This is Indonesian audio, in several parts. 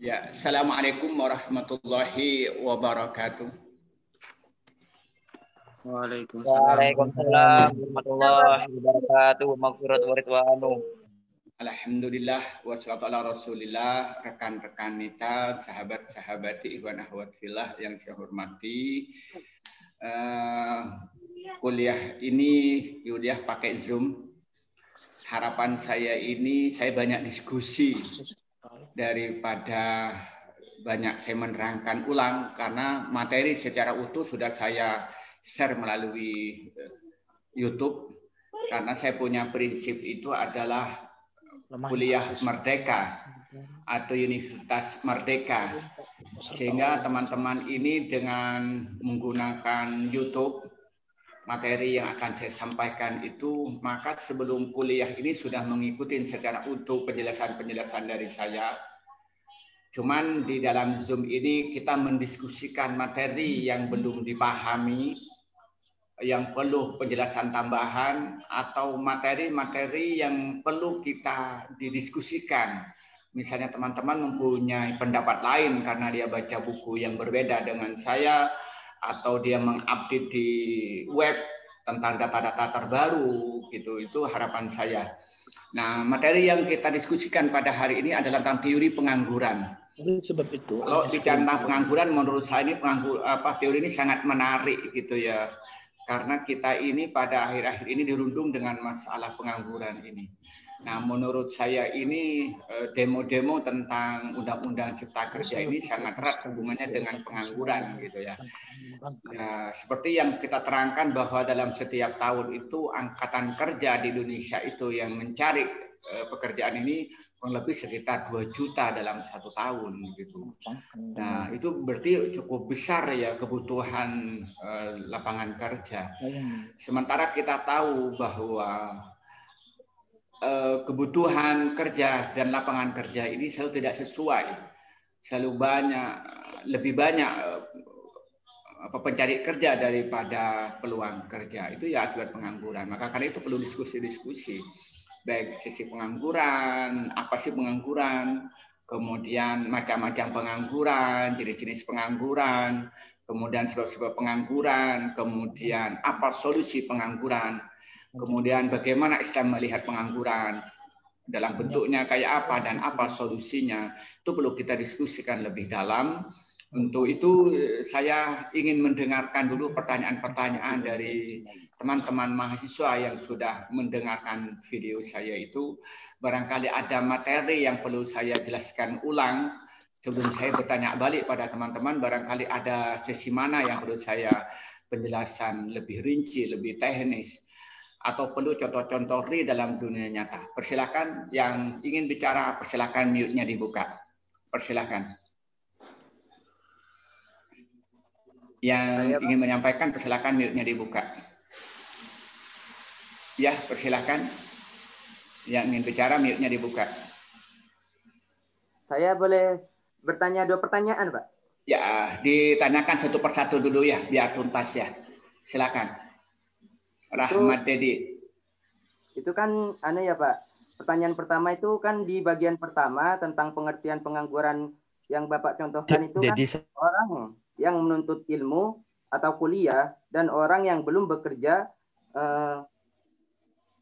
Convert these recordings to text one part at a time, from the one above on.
Ya, Assalamualaikum warahmatullahi wabarakatuh. Waalaikumsalam warahmatullahi wabarakatuh. Maghfirat wa ridwanu. Alhamdulillah wassalatu ala Rasulillah, rekan-rekan nita, sahabat-sahabati, ikhwan akhwat fillah yang saya hormati. Kuliah ini kuliah pakai Zoom. Harapan saya ini saya banyak diskusi daripada banyak saya menerangkan ulang, karena materi secara utuh sudah saya share melalui YouTube, karena saya punya prinsip itu adalah kuliah merdeka atau universitas merdeka, sehingga teman-teman ini dengan menggunakan YouTube materi yang akan saya sampaikan itu, maka sebelum kuliah ini sudah mengikuti secara utuh penjelasan-penjelasan dari saya. Cuman di dalam Zoom ini kita mendiskusikan materi yang belum dipahami, yang perlu penjelasan tambahan, atau materi-materi yang perlu kita didiskusikan. Misalnya teman-teman mempunyai pendapat lain karena dia baca buku yang berbeda dengan saya, atau dia mengupdate di web tentang data-data terbaru, gitu. Itu harapan saya. Nah, materi yang kita diskusikan pada hari ini adalah tentang teori pengangguran. Sebab itu, kalau bicara tentang pengangguran, menurut saya ini teori ini sangat menarik, gitu ya. Karena kita ini pada akhir-akhir ini dirundung dengan masalah pengangguran ini. Nah, menurut saya ini demo-demo tentang Undang-Undang Cipta Kerja ini sangat erat hubungannya dengan pengangguran, gitu ya. Nah, seperti yang kita terangkan bahwa dalam setiap tahun itu angkatan kerja di Indonesia itu yang mencari pekerjaan ini kurang lebih sekitar 2 juta dalam 1 tahun, gitu. Nah, itu berarti cukup besar ya kebutuhan lapangan kerja. Sementara kita tahu bahwa kebutuhan kerja dan lapangan kerja ini selalu tidak sesuai, selalu lebih banyak pencari kerja daripada peluang kerja. Itu ya akibat pengangguran. Maka karena itu perlu diskusi-diskusi, baik sisi pengangguran, apa sih pengangguran, kemudian macam-macam pengangguran, jenis-jenis pengangguran, kemudian sebab-sebab pengangguran, kemudian apa solusi pengangguran, kemudian bagaimana Islam melihat pengangguran, dalam bentuknya kayak apa dan apa solusinya. Itu perlu kita diskusikan lebih dalam. Untuk itu saya ingin mendengarkan dulu pertanyaan-pertanyaan dari teman-teman mahasiswa yang sudah mendengarkan video saya itu. Barangkali ada materi yang perlu saya jelaskan ulang sebelum saya bertanya balik pada teman-teman. Barangkali ada sesi mana yang perlu saya penjelasan lebih rinci, lebih teknis, atau perlu contoh-contoh real dalam dunia nyata. Persilakan yang ingin bicara, persilakan mute-nya dibuka. Persilakan. Yang ingin menyampaikan, persilakan mute-nya dibuka. Ya, persilakan. Yang ingin bicara, mute-nya dibuka. Saya boleh bertanya 2 pertanyaan, Pak? Ya, ditanyakan satu persatu dulu ya, biar tuntas ya. Silakan. Rahmat Dedi. Itu kan ya Pak. Pertanyaan pertama itu kan di bagian pertama tentang pengertian pengangguran yang Bapak contohkan itu kan orang yang menuntut ilmu atau kuliah dan orang yang belum bekerja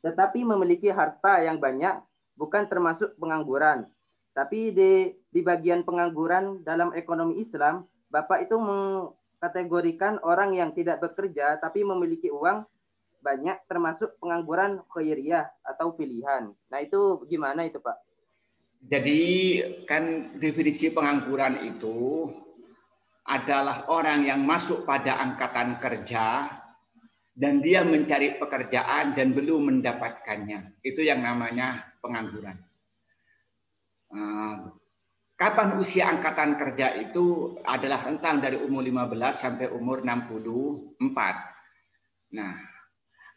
tetapi memiliki harta yang banyak bukan termasuk pengangguran. Tapi di bagian pengangguran dalam ekonomi Islam, Bapak itu mengkategorikan orang yang tidak bekerja tapi memiliki uang banyak termasuk pengangguran khairiyah atau pilihan. Nah, itu gimana itu, Pak? Jadi kan definisi pengangguran itu adalah orang yang masuk pada angkatan kerja dan dia mencari pekerjaan dan belum mendapatkannya. Itu yang namanya pengangguran. Kapan usia angkatan kerja itu adalah rentang dari umur 15 sampai umur 64. Nah,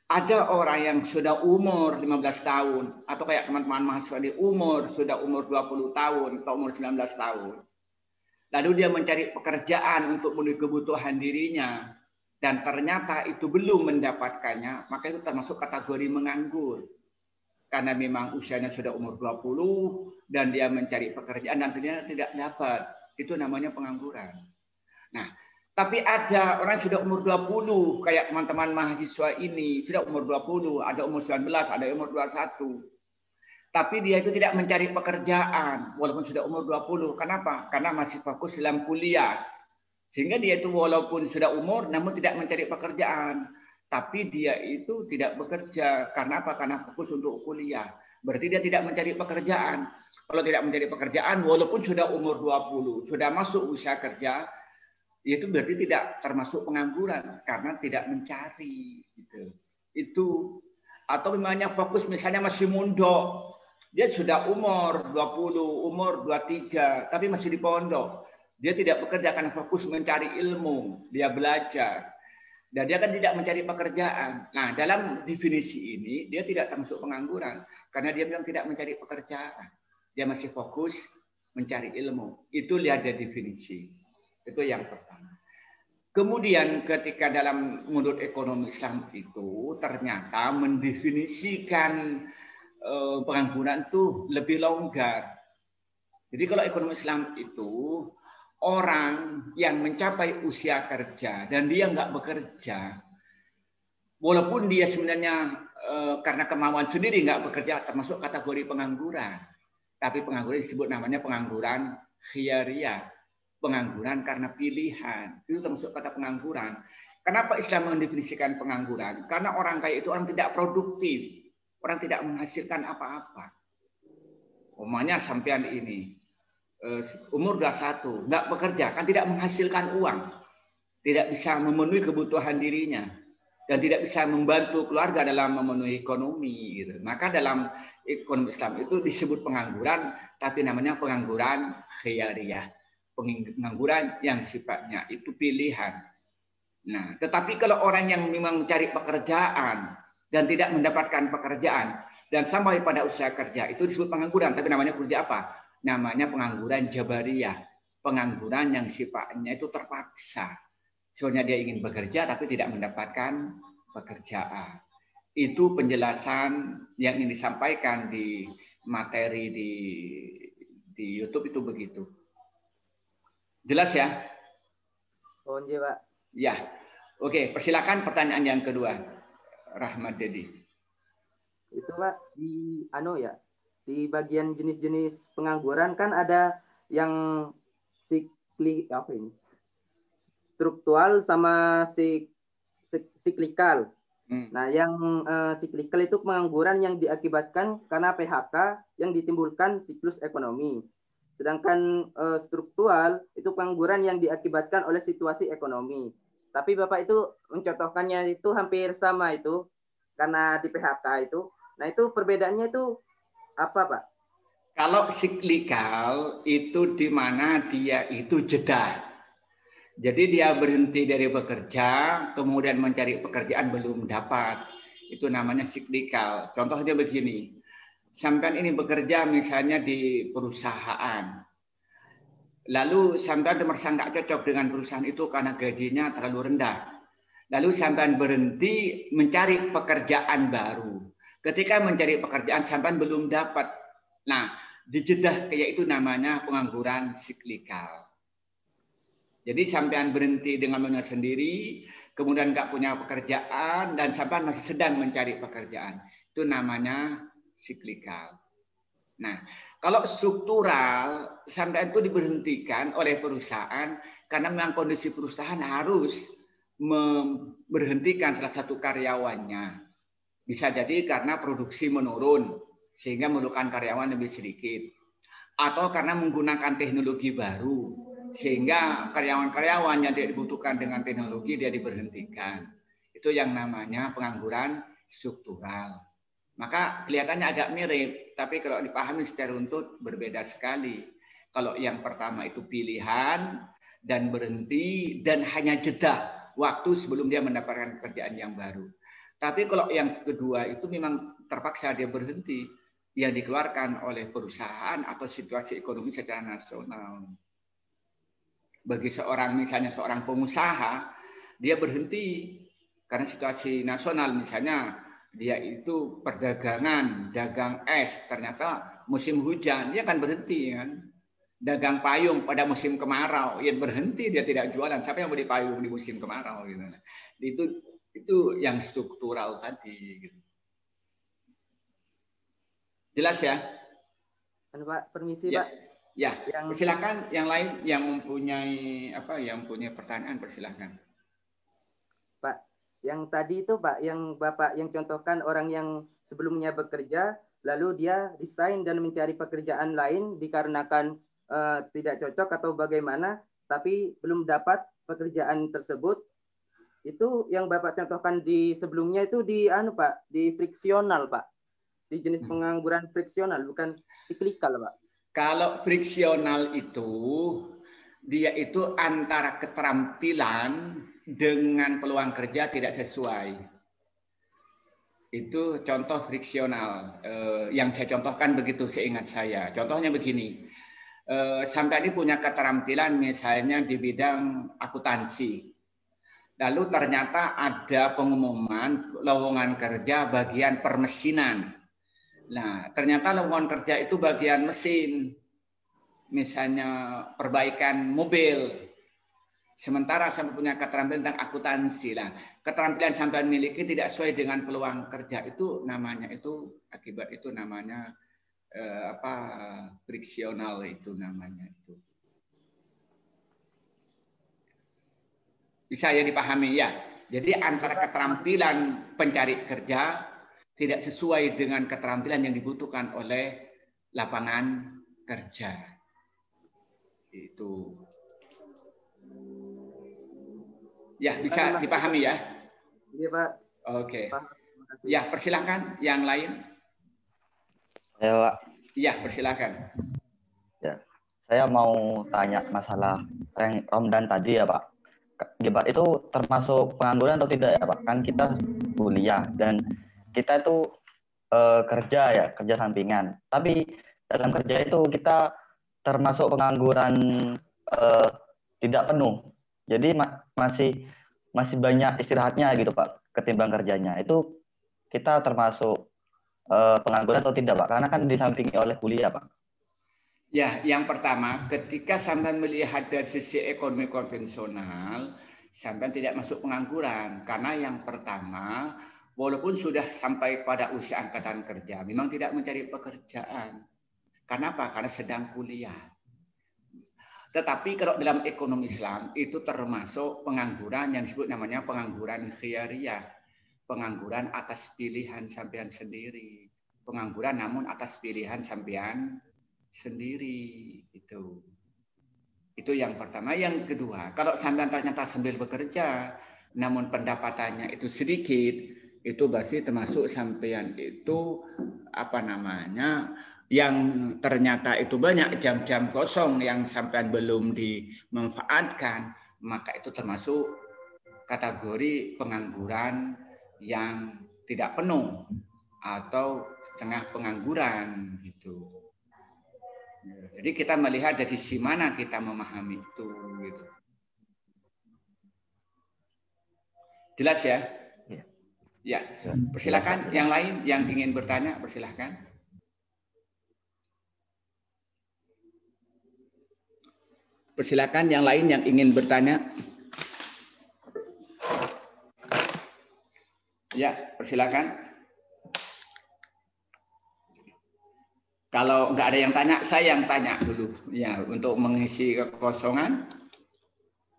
ada orang yang sudah umur 15 tahun atau kayak teman-teman mahasiswa di sudah umur 20 tahun atau umur 19 tahun. Lalu dia mencari pekerjaan untuk memenuhi kebutuhan dirinya dan ternyata itu belum mendapatkannya, maka itu termasuk kategori menganggur. karena memang usianya sudah umur 20 dan dia mencari pekerjaan dan ternyata tidak dapat. Itu namanya pengangguran. Nah, tapi ada orang sudah umur 20, kayak teman-teman mahasiswa ini, sudah umur 20, ada umur 19, ada umur 21. Tapi dia itu tidak mencari pekerjaan, walaupun sudah umur 20. Kenapa? Karena masih fokus dalam kuliah. Sehingga dia itu walaupun sudah umur, namun tidak mencari pekerjaan. Tapi dia itu tidak bekerja. Karena apa? Karena fokus untuk kuliah. Berarti dia tidak mencari pekerjaan. Kalau tidak mencari pekerjaan, walaupun sudah umur 20, sudah masuk usia kerja, itu berarti tidak termasuk pengangguran karena tidak mencari. Gitu. Itu. Atau memangnya fokus misalnya masih mondok. Dia sudah umur 20, umur 23, tapi masih di pondok. Dia tidak bekerja karena fokus mencari ilmu. Dia belajar. Dan dia kan tidak mencari pekerjaan. Nah, dalam definisi ini, dia tidak termasuk pengangguran. Karena dia bilang tidak mencari pekerjaan. Dia masih fokus mencari ilmu. Itu lihat dari definisi. Itu yang pertama. Kemudian ketika dalam menurut ekonomi Islam itu, ternyata mendefinisikan pengangguran itu lebih longgar. Jadi kalau ekonomi Islam itu orang yang mencapai usia kerja dan dia nggak bekerja, walaupun dia sebenarnya karena kemauan sendiri nggak bekerja, termasuk kategori pengangguran. Tapi pengangguran disebut namanya pengangguran khiyariyah, pengangguran karena pilihan. Itu termasuk kata pengangguran. Kenapa Islam mendefinisikan pengangguran? Karena orang kaya itu orang tidak produktif. Orang tidak menghasilkan apa-apa. Umumnya sampean ini umur 21, nggak bekerja, kan tidak menghasilkan uang. Tidak bisa memenuhi kebutuhan dirinya. Dan tidak bisa membantu keluarga dalam memenuhi ekonomi. Gitu. Maka dalam ekonomi Islam itu disebut pengangguran, tapi namanya pengangguran khiyariyah. Pengangguran yang sifatnya itu pilihan. Nah, tetapi kalau orang yang memang mencari pekerjaan, dan tidak mendapatkan pekerjaan dan sampai pada usia kerja itu disebut pengangguran, tapi namanya kerja apa? Namanya pengangguran jabariyah, pengangguran yang sifatnya itu terpaksa. Soalnya dia ingin bekerja tapi tidak mendapatkan pekerjaan. Itu penjelasan yang ingin disampaikan di materi di YouTube itu begitu. Jelas ya? Oh, iya, Pak. Ya. Oke, persilakan pertanyaan yang kedua. Rahmat Dedi. Itu Pak di bagian jenis-jenis pengangguran kan ada yang struktural sama siklikal. Nah, yang siklikal itu pengangguran yang diakibatkan karena PHK yang ditimbulkan siklus ekonomi. Sedangkan struktural itu pengangguran yang diakibatkan oleh situasi ekonomi. Tapi Bapak itu mencontohkannya itu hampir sama itu karena di PHK itu. Nah, itu perbedaannya itu apa, Pak? Kalau siklikal itu di mana dia itu jeda. Jadi dia berhenti dari bekerja, kemudian mencari pekerjaan belum dapat. Itu namanya siklikal. Contohnya begini. Sampai ini bekerja misalnya di perusahaan. Lalu sampean merasa nggak cocok dengan perusahaan itu karena gajinya terlalu rendah. Lalu sampean berhenti mencari pekerjaan baru. Ketika mencari pekerjaan sampean belum dapat. Nah, dijedah kayak itu namanya pengangguran siklikal. Jadi sampean berhenti dengan maunya sendiri, kemudian nggak punya pekerjaan dan sampean masih sedang mencari pekerjaan. Itu namanya siklikal. Nah, kalau struktural, sampai itu diberhentikan oleh perusahaan karena memang kondisi perusahaan harus memberhentikan salah satu karyawannya. Bisa jadi karena produksi menurun sehingga memerlukan karyawan lebih sedikit. Atau karena menggunakan teknologi baru sehingga karyawan-karyawan yang tidak dibutuhkan dengan teknologi dia diberhentikan. Itu yang namanya pengangguran struktural. Maka kelihatannya agak mirip, tapi kalau dipahami secara runtut berbeda sekali. Kalau yang pertama itu pilihan dan berhenti dan hanya jeda waktu sebelum dia mendapatkan pekerjaan yang baru. Tapi kalau yang kedua itu memang terpaksa dia berhenti, yang dikeluarkan oleh perusahaan atau situasi ekonomi secara nasional. Bagi misalnya seorang pengusaha, dia berhenti karena situasi nasional misalnya Dia itu perdagangan, dagang es, ternyata musim hujan dia akan berhenti kan. Dagang payung pada musim kemarau, ya berhenti, dia tidak jualan. Siapa yang beli payung di musim kemarau gitu. Itu yang struktural tadi gitu. Jelas ya? Pak, permisi ya. Pak. Ya, persilakan yang lain yang mempunyai pertanyaan persilakan. Pak, yang tadi itu Pak, yang Bapak yang contohkan orang yang sebelumnya bekerja, lalu dia resign dan mencari pekerjaan lain dikarenakan tidak cocok atau bagaimana, tapi belum dapat pekerjaan tersebut. Itu yang Bapak contohkan di sebelumnya itu di Pak, di friksional Pak. Di jenis pengangguran friksional, bukan siklikal Pak. Kalau friksional itu, dia itu antara keterampilan dengan peluang kerja tidak sesuai. Itu contoh friksional. Yang saya contohkan begitu seingat saya. Contohnya begini. Sampai ini punya keterampilan misalnya di bidang akuntansi. Lalu ternyata ada pengumuman lowongan kerja bagian permesinan. Nah, ternyata lowongan kerja itu bagian mesin. Misalnya perbaikan mobil. Sementara sampai punya keterampilan tentang akuntansi lah. Keterampilan sampai miliki tidak sesuai dengan peluang kerja itu namanya itu akibat itu namanya friksional itu namanya itu. Bisa ya dipahami ya. Jadi antara keterampilan pencari kerja tidak sesuai dengan keterampilan yang dibutuhkan oleh lapangan kerja. Itu. Ya, bisa dipahami ya? Iya, Pak. Oke. Ya, persilakan yang lain. Ya, Pak. Iya, persilakan. Ya. Saya mau tanya masalah Ramadan tadi ya, Pak. Pak, itu termasuk pengangguran atau tidak ya, Pak? Kan kita kuliah dan kita itu kerja sampingan. Tapi dalam kerja itu kita termasuk pengangguran tidak penuh. Jadi masih banyak istirahatnya gitu, Pak, ketimbang kerjanya. Itu kita termasuk pengangguran atau tidak, Pak? Karena kan disampingi oleh kuliah, Pak. Ya, yang pertama, ketika sampai melihat dari sisi ekonomi konvensional, sampai tidak masuk pengangguran. Karena yang pertama, walaupun sudah sampai pada usia angkatan kerja, memang tidak mencari pekerjaan. Kenapa? Karena sedang kuliah. Tetapi kalau dalam ekonomi Islam, itu termasuk pengangguran yang disebut namanya pengangguran khiyariyah. Pengangguran atas pilihan sampean sendiri. Pengangguran namun atas pilihan sampean sendiri. Itu yang pertama. Yang kedua, kalau sampean ternyata sambil bekerja namun pendapatannya itu sedikit, itu berarti termasuk sampean itu yang ternyata itu banyak jam-jam kosong yang sampean belum dimanfaatkan, maka itu termasuk kategori pengangguran yang tidak penuh atau setengah pengangguran gitu. Jadi kita melihat dari sisi mana kita memahami itu gitu. Jelas ya? Ya. Persilakan yang lain yang ingin bertanya, persilakan. Persilakan yang lain yang ingin bertanya. Ya, persilakan. Kalau nggak ada yang tanya, saya yang tanya dulu. Ya, untuk mengisi kekosongan,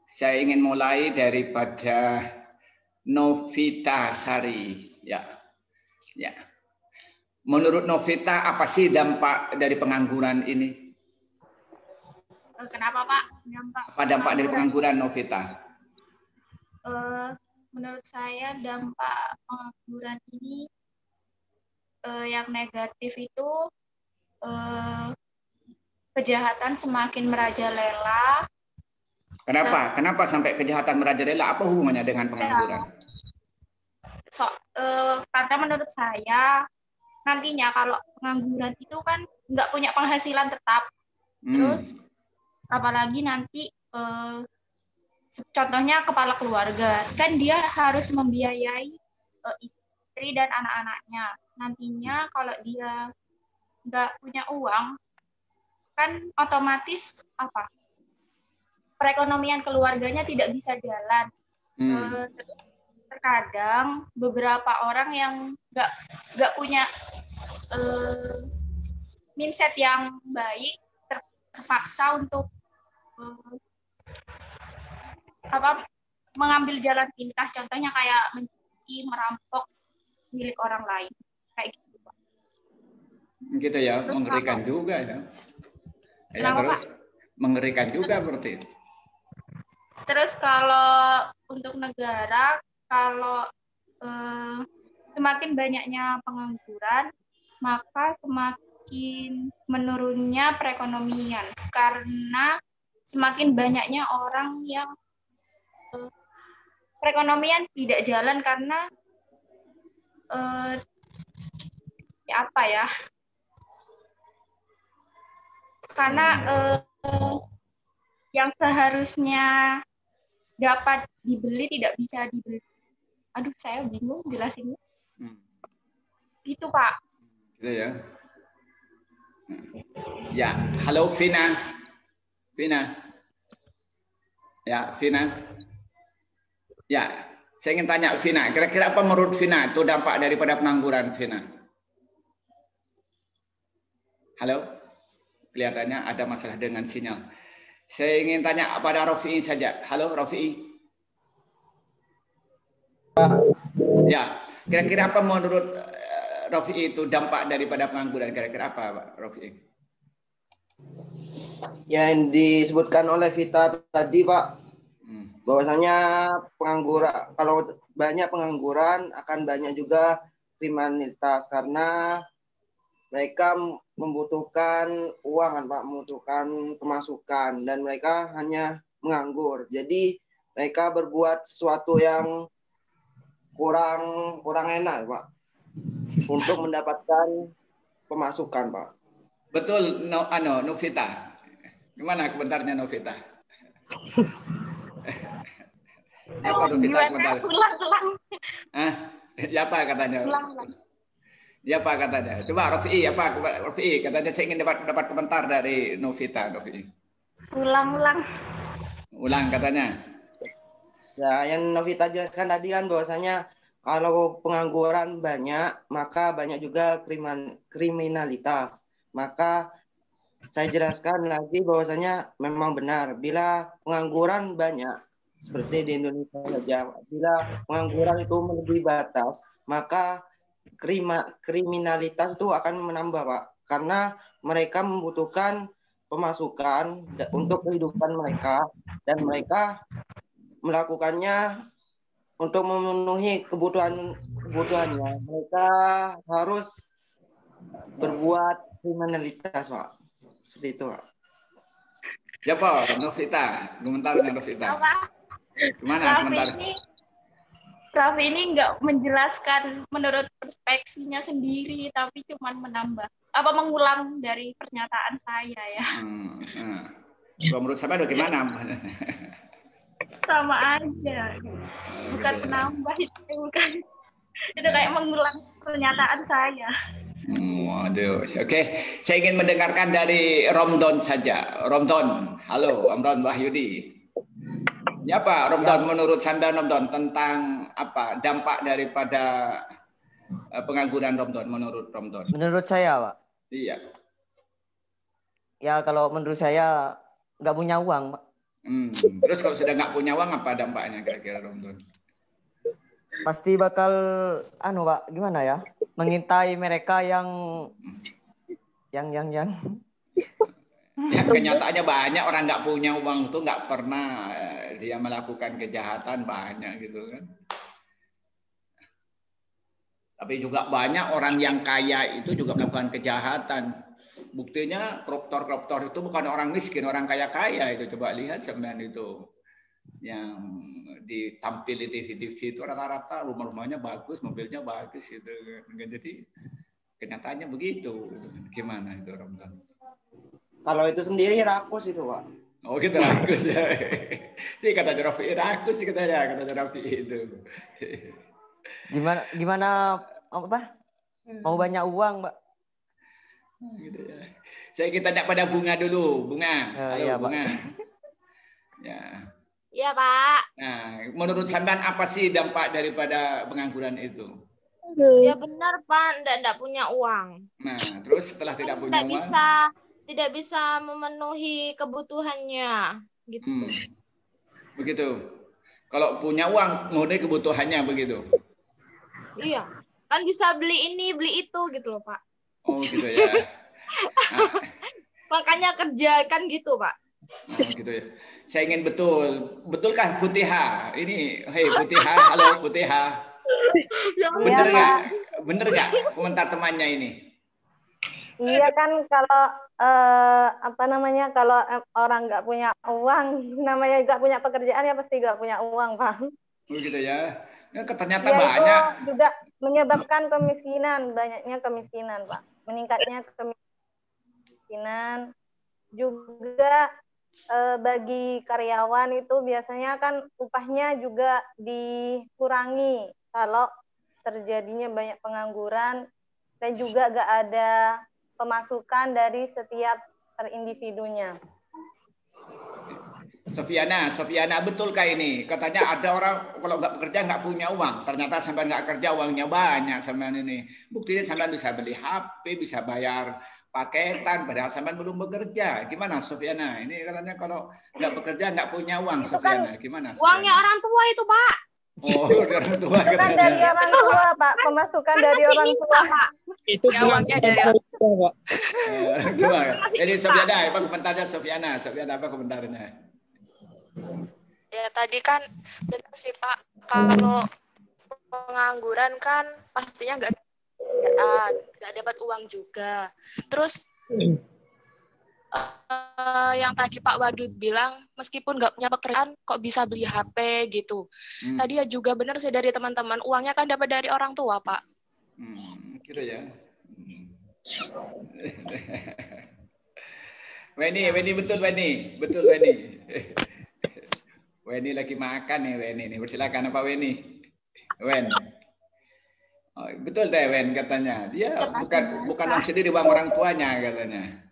saya ingin mulai daripada Novita Sari. Ya. Menurut Novita, apa sih dampak dari pengangguran ini? Kenapa, Pak? Apa dampak dari pengangguran, Novita? Menurut saya dampak pengangguran ini yang negatif itu kejahatan semakin merajalela. Kenapa? Kenapa sampai kejahatan merajalela? Apa hubungannya dengan pengangguran? Karena menurut saya nantinya kalau pengangguran itu kan nggak punya penghasilan tetap. Terus apalagi nanti contohnya kepala keluarga, kan dia harus membiayai istri dan anak-anaknya. Nantinya kalau dia nggak punya uang, kan otomatis perekonomian keluarganya tidak bisa jalan. Terkadang beberapa orang yang nggak punya mindset yang baik terpaksa untuk mengambil jalan pintas, contohnya kayak mencuri, merampok milik orang lain, kayak gitu, Pak. Gitu ya, terus mengerikan juga ya. Ya terus Pak? Mengerikan juga berarti. Terus kalau untuk negara, kalau semakin banyaknya pengangguran, maka semakin menurunnya perekonomian, karena semakin banyaknya orang yang perekonomian tidak jalan karena karena yang seharusnya dapat dibeli tidak bisa dibeli. Aduh, saya bingung jelasinnya. Gitu, Pak. Gitu ya. Ya, halo Vina. Ya, Vina. Ya, saya ingin tanya Vina, kira-kira apa menurut Vina itu dampak daripada pengangguran, Vina? Halo? Kelihatannya ada masalah dengan sinyal. Saya ingin tanya pada Rofi'i saja. Halo, Rofi'i. Ya, kira-kira apa menurut Rofi'i itu dampak daripada pengangguran? Kira-kira apa, Pak Rofi'i? Yang disebutkan oleh Vita tadi, Pak, bahwasanya pengangguran, kalau banyak pengangguran akan banyak juga kriminalitas karena mereka membutuhkan uang kan, Pak, membutuhkan pemasukan dan mereka hanya menganggur. Jadi mereka berbuat sesuatu yang kurang enak, Pak, untuk mendapatkan pemasukan, Pak. Betul, Novita. Gimana komentarnya Novita? Apa Novita komentar? Ulang. Ya apa katanya? Ya apa katanya? Coba Rofi'i, Rofi'i katanya saya ingin dapat komentar dari Novita, Rofi'i. Ulang katanya. Ya, yang Novita jelaskan tadi kan bahwasanya kalau pengangguran banyak, maka banyak juga kriminalitas. Maka saya jelaskan lagi bahwasanya memang benar bila pengangguran banyak seperti di Indonesia saja, bila pengangguran itu melebihi batas, maka kriminalitas itu akan menambah, Pak, karena mereka membutuhkan pemasukan untuk kehidupan mereka dan mereka melakukannya untuk memenuhi kebutuhannya. Mereka harus berbuat kriminalitas, Pak. Seperti itu, Pak. Ya, Pak, Novita, komentarnya Novita. Gimana komentar? Raffi ini nggak menjelaskan menurut perspektifnya sendiri, tapi cuma mengulang dari pernyataan saya ya. Kalau menurut saya bagaimana? Sama aja, bukan penambah itu, bukan. Itu kayak mengulang pernyataan saya. Waduh, oke. Saya ingin mendengarkan dari Romdon saja. Romdon, halo, Romdon Wahyudi. Ya Pak, Romdon, menurut Anda Romdon tentang apa dampak daripada pengangguran Romdon? Menurut Romdon? Menurut saya, Pak. Iya. Ya kalau menurut saya nggak punya uang, Pak. Terus kalau sudah nggak punya uang apa dampaknya kira-kira Romdon? Pasti bakal Pak, gimana ya? Mengintai mereka yang Ya, kenyataannya banyak orang nggak punya uang tuh nggak pernah dia melakukan kejahatan, banyak gitu kan. Tapi juga banyak orang yang kaya itu juga melakukan kejahatan. Buktinya koruptor itu bukan orang miskin, orang kaya itu. Coba lihat sebenarnya itu yang ditampil di TV itu rata-rata rumah-rumahnya bagus, mobilnya bagus gitu. Jadi kenyataannya begitu. Gimana itu Romdan? Kalau itu sendiri rakus itu, Pak. Oh gitu, rakus ya. Ini kata Rafi rakus katanya kata Rafi itu. Gimana apa? Mau banyak uang, Mbak? Gitu ya. Saya kita tanya pada Bunga dulu. Bunga. Halo, Iya, Bunga. Pak. Ya. Iya, Pak. Nah, menurut sampean apa sih dampak daripada pengangguran itu? Ya benar, Pak. Nggak punya uang. Nah, terus setelah tidak punya uang, tidak bisa memenuhi kebutuhannya. Gitu. Begitu. Kalau punya uang, memenuhi kebutuhannya begitu. Iya. Kan bisa beli ini, beli itu gitu loh, Pak. Oh, gitu ya. Nah. Makanya kerja kan gitu, Pak. Oh, gitu ya. Saya ingin betulkah Putiha? Ini, hei Putiha, halo Putiha. Bener nggak? Bener nggak komentar temannya ini? Iya kan, kalau kalau orang nggak punya uang, namanya nggak punya pekerjaan, ya pasti nggak punya uang, Pak. Oh, gitu ya. Ternyata ya, banyak. Itu juga menyebabkan kemiskinan, banyaknya kemiskinan, Pak. Meningkatnya kemiskinan. Juga bagi karyawan itu biasanya kan upahnya juga dikurangi kalau terjadinya banyak pengangguran, dan juga nggak ada pemasukan dari setiap per individunya. Sofiana, betulkah ini? Katanya ada orang kalau nggak bekerja nggak punya uang. Ternyata sampai nggak kerja uangnya banyak sampean ini. Buktinya sampean bisa beli HP, bisa bayar paketan, padahal sampean belum bekerja. Gimana Sofiana? Ini katanya kalau nggak bekerja nggak punya uang, itu Sofiana. Kan gimana? Sofiana? Uangnya orang tua itu, Pak. Oh, orang tua itu kan dari orang tua, Pak. Pemasukan dari orang tua, Pak. Itu uangnya dari orang tua, Pak. Coba. Jadi Sofiana, apa komentarnya Sofiana? Sofiana, apa komentarnya? Ya tadi kan benar sih Pak, kalau pengangguran kan pastinya nggak dapat uang juga. Terus yang tadi Pak Wadud bilang meskipun nggak punya pekerjaan kok bisa beli HP gitu. Tadi ya juga benar sih dari teman-teman, uangnya kan dapat dari orang tua Pak. Gitu ya. Weni betul Weni. Weni lagi makan nih Weni nih. Persilakan apa Weni? Wen. Oh, betul deh Wen katanya. Dia bukan sendiri uang orang tuanya katanya.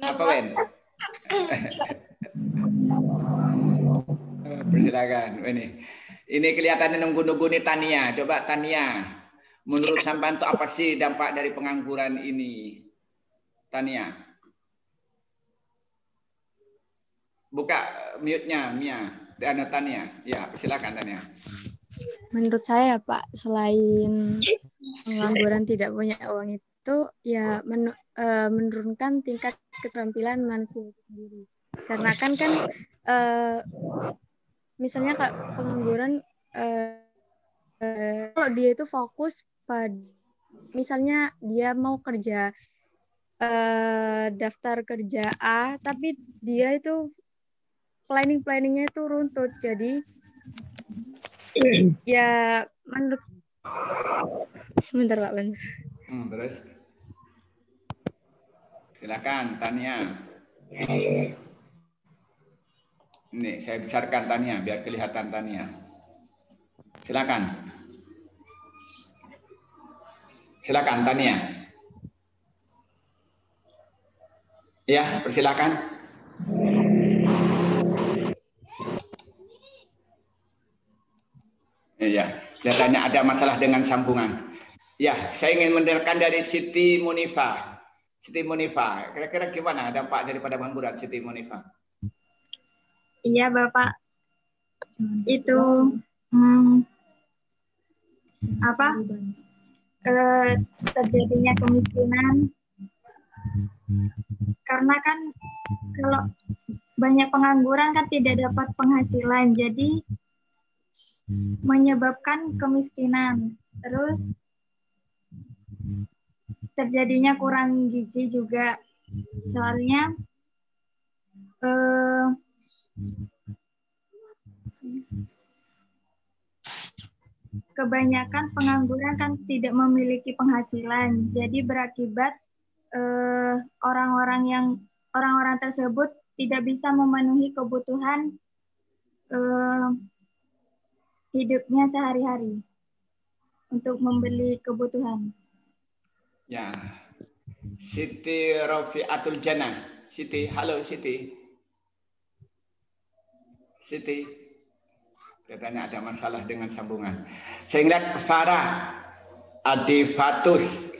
Apa Wen? Persilakan Weni. Ini kelihatannya nunggu-nunggu nih Tania. Coba Tania. Menurut sampean itu apa sih dampak dari pengangguran ini? Tania. Buka mute-nya, Mia. Dan Tania. Ya, silakan Tania. Menurut saya, Pak, selain pengangguran tidak punya uang itu, ya menurunkan tingkat keterampilan manusia sendiri. Karena kan misalnya Kak, pengangguran, kalau dia itu fokus pada, misalnya dia mau kerja daftar kerja A, tapi dia itu planningnya itu runtut. Jadi ya menurut sebentar Pak Ben. Terus silakan Tania. Ini saya besarkan Tania biar kelihatan Tania. Silakan Tania. Ya, persilakan. Iya, kelihatannya ada masalah dengan sambungan. Ya, saya ingin mendengarkan dari Siti Munifa. Siti Munifa, kira-kira gimana dampak daripada pengangguran Siti Munifa? Iya, Bapak. Itu terjadinya kemiskinan. Karena kan kalau banyak pengangguran kan tidak dapat penghasilan, jadi menyebabkan kemiskinan. Terus terjadinya kurang gizi juga, soalnya kebanyakan pengangguran kan tidak memiliki penghasilan, jadi berakibat orang-orang tersebut tidak bisa memenuhi kebutuhan hidupnya sehari-hari untuk membeli kebutuhan. Ya. Siti Rafiatul Jannah. Siti, halo Siti. Siti. Katanya ada masalah dengan sambungan. Saya lihat Farah Adifatus.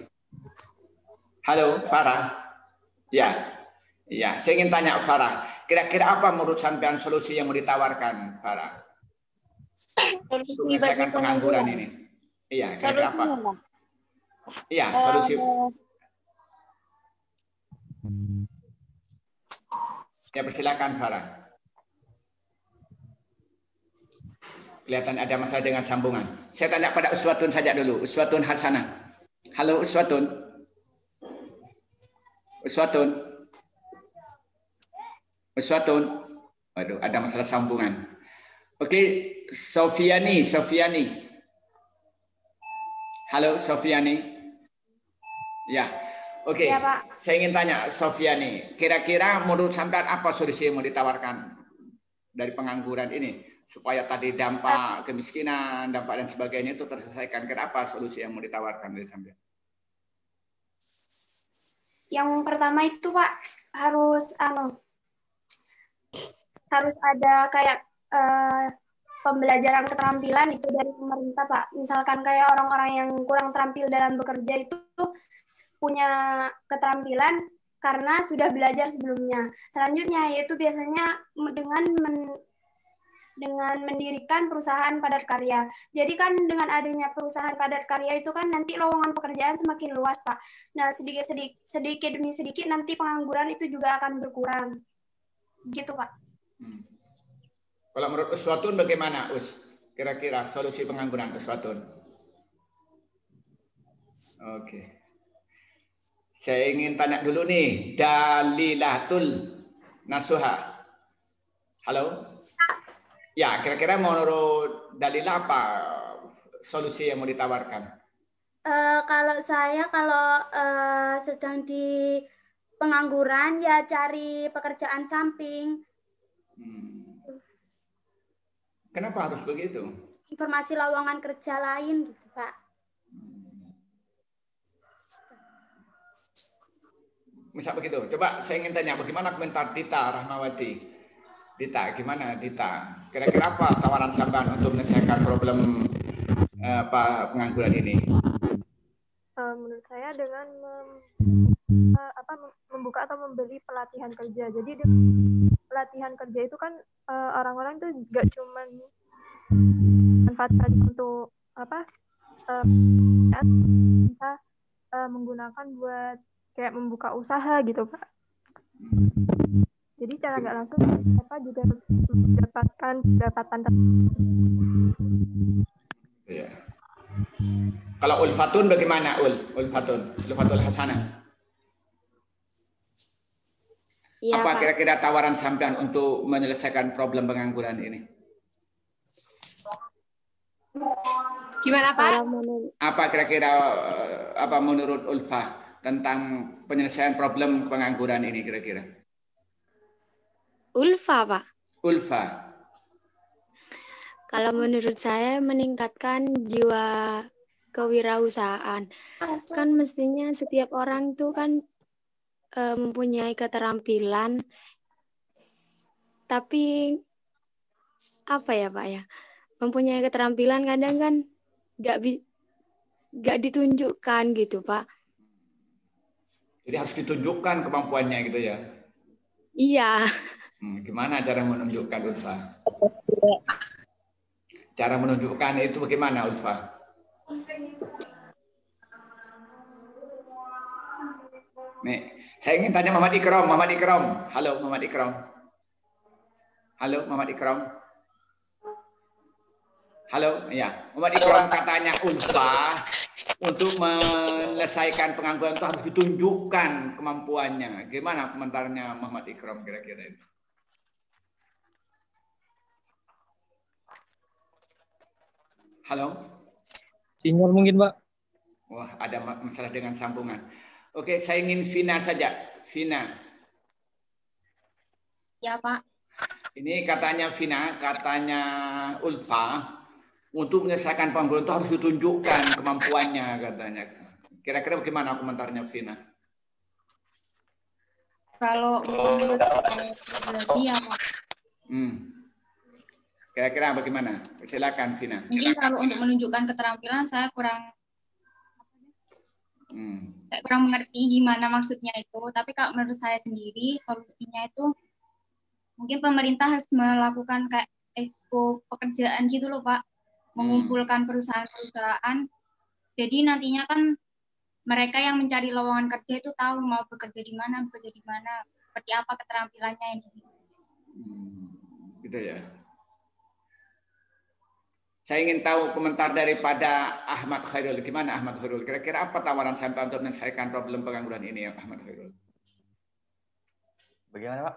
Halo Farah. Ya. Ya, saya ingin tanya Farah. Kira-kira apa menurut sampean solusi yang mau ditawarkan, Farah? Untuk menyelesaikan pengangguran ini. Iya, kira-kira apa? Iya, solusi. Ya, persilakan Farah. Kelihatan ada masalah dengan sambungan. Saya tanya pada Uswatun saja dulu. Uswatun Hasanah. Halo Uswatun. Uswatun. Uswatun. Waduh, ada masalah sambungan. Oke, Sofiani. Halo Sofiani. Ya. Oke. Ya, Pak. Saya ingin tanya Sofiani, kira-kira menurut sampean apa solusi yang mau ditawarkan dari pengangguran ini supaya tadi dampak kemiskinan, dampak dan sebagainya itu terselesaikan? Kira apa solusi yang mau ditawarkan dari sampean? Yang pertama itu Pak harus ada kayak pembelajaran keterampilan itu dari pemerintah Pak. Misalkan kayak orang-orang yang kurang terampil dalam bekerja itu punya keterampilan karena sudah belajar sebelumnya. Selanjutnya yaitu biasanya dengan mendirikan perusahaan padat karya. Jadi kan dengan adanya perusahaan padat karya itu kan nanti lowongan pekerjaan semakin luas Pak. Nah sedikit demi sedikit nanti pengangguran itu juga akan berkurang. Gitu Pak. Kalau menurut Uswatun bagaimana Us? Kira-kira solusi pengangguran Uswatun? Oke. Saya ingin tanya dulu nih, Dalilatul Nasuha. Halo? Ya, kira-kira menurut Dalilah apa solusi yang mau ditawarkan? Kalau saya, sedang di pengangguran, ya cari pekerjaan samping. Kenapa harus begitu? Informasi lowongan kerja lain, gitu Pak. Misal begitu. Coba saya ingin tanya, bagaimana komentar Dita Rahmawati? Dita, gimana Dita? Kira-kira apa tawaran sampean untuk menyelesaikan problem pengangguran ini? Menurut saya dengan membuka atau membeli pelatihan kerja. Jadi pelatihan kerja itu kan orang-orang tuh gak cuma manfaatkan untuk bisa menggunakan buat kayak membuka usaha gitu Pak. Jadi secara nggak langsung apa juga mendapatkan pendapatan. Ya. Kalau Ulfatun bagaimana Ulfatul Hasanah? Ya, apa Pak. kira-kira tawaran sampean untuk menyelesaikan problem pengangguran ini? Gimana Pak? Apa kira-kira apa menurut Ulfa tentang penyelesaian problem pengangguran ini kira-kira? Ulfa, Pak. Ulfa. Kalau menurut saya meningkatkan jiwa kewirausahaan. Kan mestinya setiap orang tuh kan mempunyai keterampilan, tapi apa ya Pak ya? Mempunyai keterampilan kadang kan nggak ditunjukkan gitu Pak. Jadi harus ditunjukkan kemampuannya gitu ya? Iya. Gimana cara menunjukkan Ulfa? Cara menunjukkan itu bagaimana Ulfa? Nih, saya ingin tanya Muhammad Ikram. Halo Muhammad Ikram. Halo Muhammad Ikram. Halo, ya. Muhammad Ikram katanya Ulfa untuk menyelesaikan pengangguran itu harus ditunjukkan kemampuannya. Gimana komentarnya Muhammad Ikram kira-kira itu? Halo? Sinyal mungkin, Pak. Wah, ada masalah dengan sambungan. Oke, saya ingin Vina saja. Vina. Ya, Pak. Ini katanya Vina, katanya Ulfa, untuk menyelesaikan pengangguran itu harus ditunjukkan kemampuannya katanya. Kira-kira bagaimana komentarnya Vina? Kalau menurut saya, Pak. Kira-kira bagaimana? Silakan Vina. Mungkin kalau untuk menunjukkan keterampilan saya kurang mengerti gimana maksudnya itu. Tapi kalau menurut saya sendiri solusinya itu mungkin pemerintah harus melakukan kayak expo pekerjaan gitu loh Pak. Mengumpulkan perusahaan-perusahaan. Jadi nantinya kan mereka yang mencari lowongan kerja itu tahu mau bekerja di mana, seperti apa keterampilannya ini. Gitu ya. Saya ingin tahu komentar daripada Ahmad Khairul. Gimana Ahmad Khairul? Kira-kira apa tawaran sampai untuk menyelesaikan problem pengangguran ini ya Ahmad Khairul? Bagaimana Pak?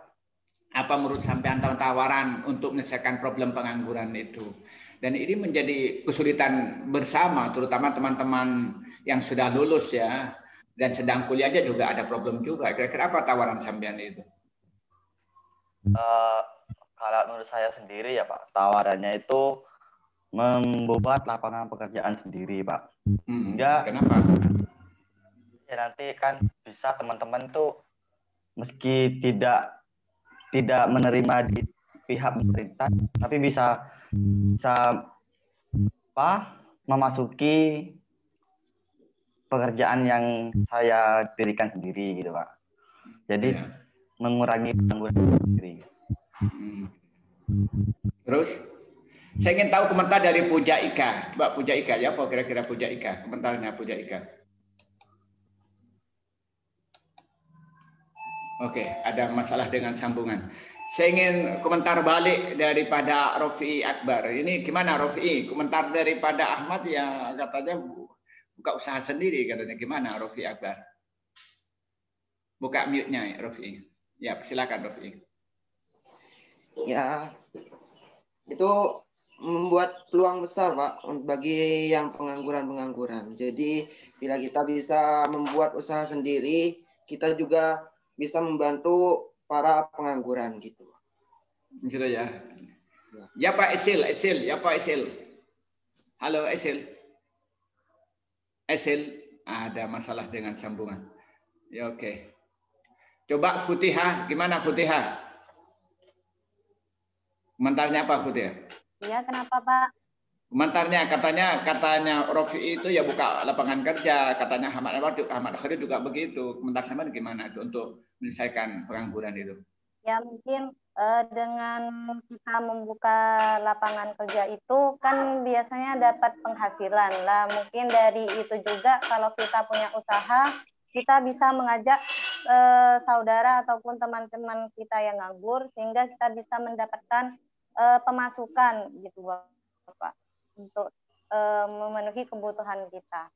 Apa menurut sampean tawaran untuk menyelesaikan problem pengangguran itu? Dan ini menjadi kesulitan bersama, terutama teman-teman yang sudah lulus ya, dan sedang kuliah aja juga ada problem juga. Kira-kira apa tawaran sampean itu? Kalau menurut saya sendiri ya Pak, tawarannya itu membuat lapangan pekerjaan sendiri Pak. Kenapa? Ya nanti kan bisa teman-teman tuh meski tidak menerima di pihak pemerintah, tapi bisa memasuki pekerjaan yang saya dirikan sendiri gitu Pak. Jadi mengurangi pengangguran sendiri. Terus saya ingin tahu komentar dari Puja Ika. Mbak Puja Ika ya, apa kira-kira Puja Ika? Komentarnya Puja Ika. Oke, ada masalah dengan sambungan. Saya ingin komentar balik daripada Rofi Akbar. Ini gimana Rofi? Komentar daripada Ahmad ya katanya buka usaha sendiri katanya. Gimana Rofi Akbar? Buka mute-nya Rofi. Ya, silakan Rofi. Ya, itu membuat peluang besar Pak bagi yang pengangguran. Jadi bila kita bisa membuat usaha sendiri, kita juga bisa membantu para pengangguran gitu. Gitu ya. Ya Pak Esil, ya Pak Esil. Halo Esil. Ada masalah dengan sambungan. Ya oke. Coba Futihah, gimana Futihah? Komentarnya apa Futihah? Iya, kenapa Pak? Komentarnya katanya Rofi itu ya buka lapangan kerja, katanya Ahmad Khairul juga begitu. Komentar sama gimana untuk menyelesaikan pengangguran itu? Ya mungkin dengan kita membuka lapangan kerja itu kan biasanya dapat penghasilan lah. Mungkin dari itu juga kalau kita punya usaha, kita bisa mengajak saudara ataupun teman-teman kita yang nganggur sehingga kita bisa mendapatkan pemasukan gitu Bapak untuk memenuhi kebutuhan kita.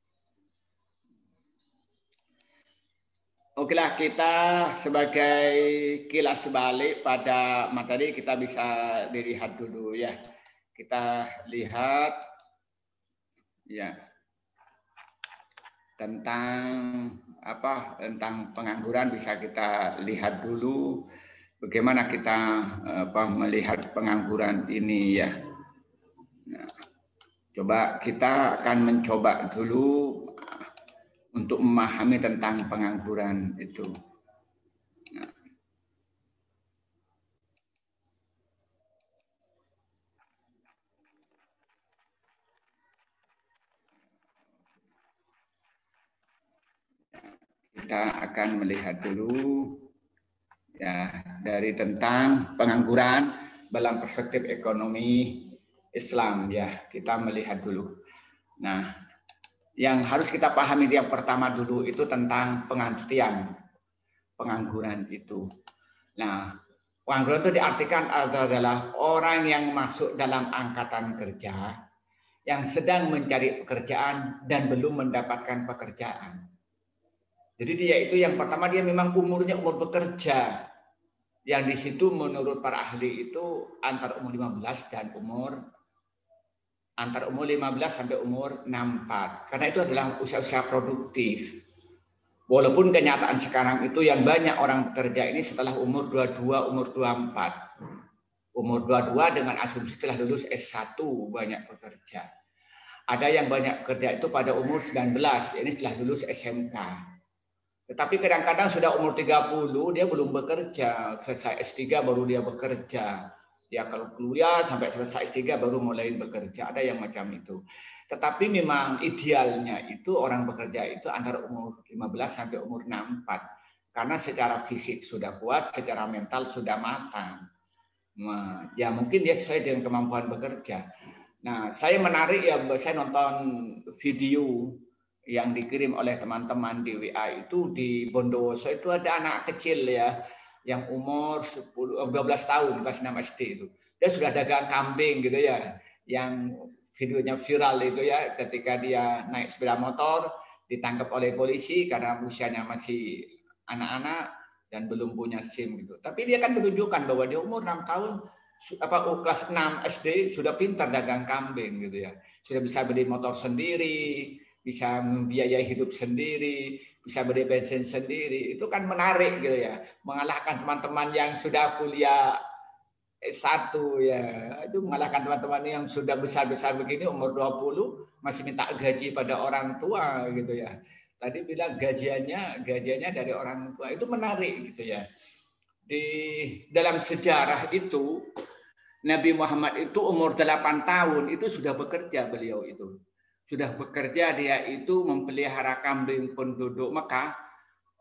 Okelah, kita sebagai kilas balik pada materi kita bisa dilihat dulu ya. Kita lihat ya tentang pengangguran bisa kita lihat dulu bagaimana kita melihat pengangguran ini ya. Nah, coba kita akan mencoba dulu untuk memahami tentang pengangguran itu. Nah. Kita akan melihat dulu ya dari tentang pengangguran dalam perspektif ekonomi Islam ya. Kita melihat dulu. Nah, yang harus kita pahami yang pertama dulu itu tentang pengertian pengangguran itu. Nah, pengangguran itu diartikan adalah orang yang masuk dalam angkatan kerja, yang sedang mencari pekerjaan dan belum mendapatkan pekerjaan. Jadi dia itu yang pertama dia memang umurnya umur bekerja. Yang di situ menurut para ahli itu antara umur 15 dan antara umur 15 sampai umur 64. Karena itu adalah usia-usia produktif. Walaupun kenyataan sekarang itu yang banyak orang bekerja ini setelah umur 22, umur 24. Umur 22 dengan asumsi setelah lulus S1 banyak bekerja. Ada yang banyak bekerja itu pada umur 19, ini setelah lulus SMK. Tetapi kadang-kadang sudah umur 30 dia belum bekerja, selesai S3 baru dia bekerja. Ya kalau kuliah sampai selesai S3 baru mulai bekerja, ada yang macam itu. Tetapi memang idealnya itu orang bekerja itu antara umur 15 sampai umur 64. Karena secara fisik sudah kuat, secara mental sudah matang. Nah, ya mungkin dia sesuai dengan kemampuan bekerja. Nah, saya menarik ya, saya nonton video yang dikirim oleh teman-teman di WA itu di Bondowoso itu ada anak kecil ya, yang umur 12 tahun, kelas 6 SD itu. Dia sudah dagang kambing gitu ya, yang videonya viral itu ya, ketika dia naik sepeda motor, ditangkap oleh polisi karena usianya masih anak-anak, dan belum punya SIM gitu. Tapi dia kan menunjukkan bahwa dia umur 6 tahun kelas 6 SD sudah pintar dagang kambing gitu ya. Sudah bisa beli motor sendiri, bisa membiayai hidup sendiri, bisa beli bensin sendiri. Itu kan menarik gitu ya. Mengalahkan teman-teman yang sudah kuliah S1 ya. Itu mengalahkan teman-teman yang sudah besar-besar begini umur 20 masih minta gaji pada orang tua gitu ya. Tadi bilang gajiannya dari orang tua, itu menarik gitu ya. Di dalam sejarah itu Nabi Muhammad itu umur 8 tahun itu sudah bekerja, beliau itu. Sudah bekerja, dia itu memelihara kambing penduduk Mekah.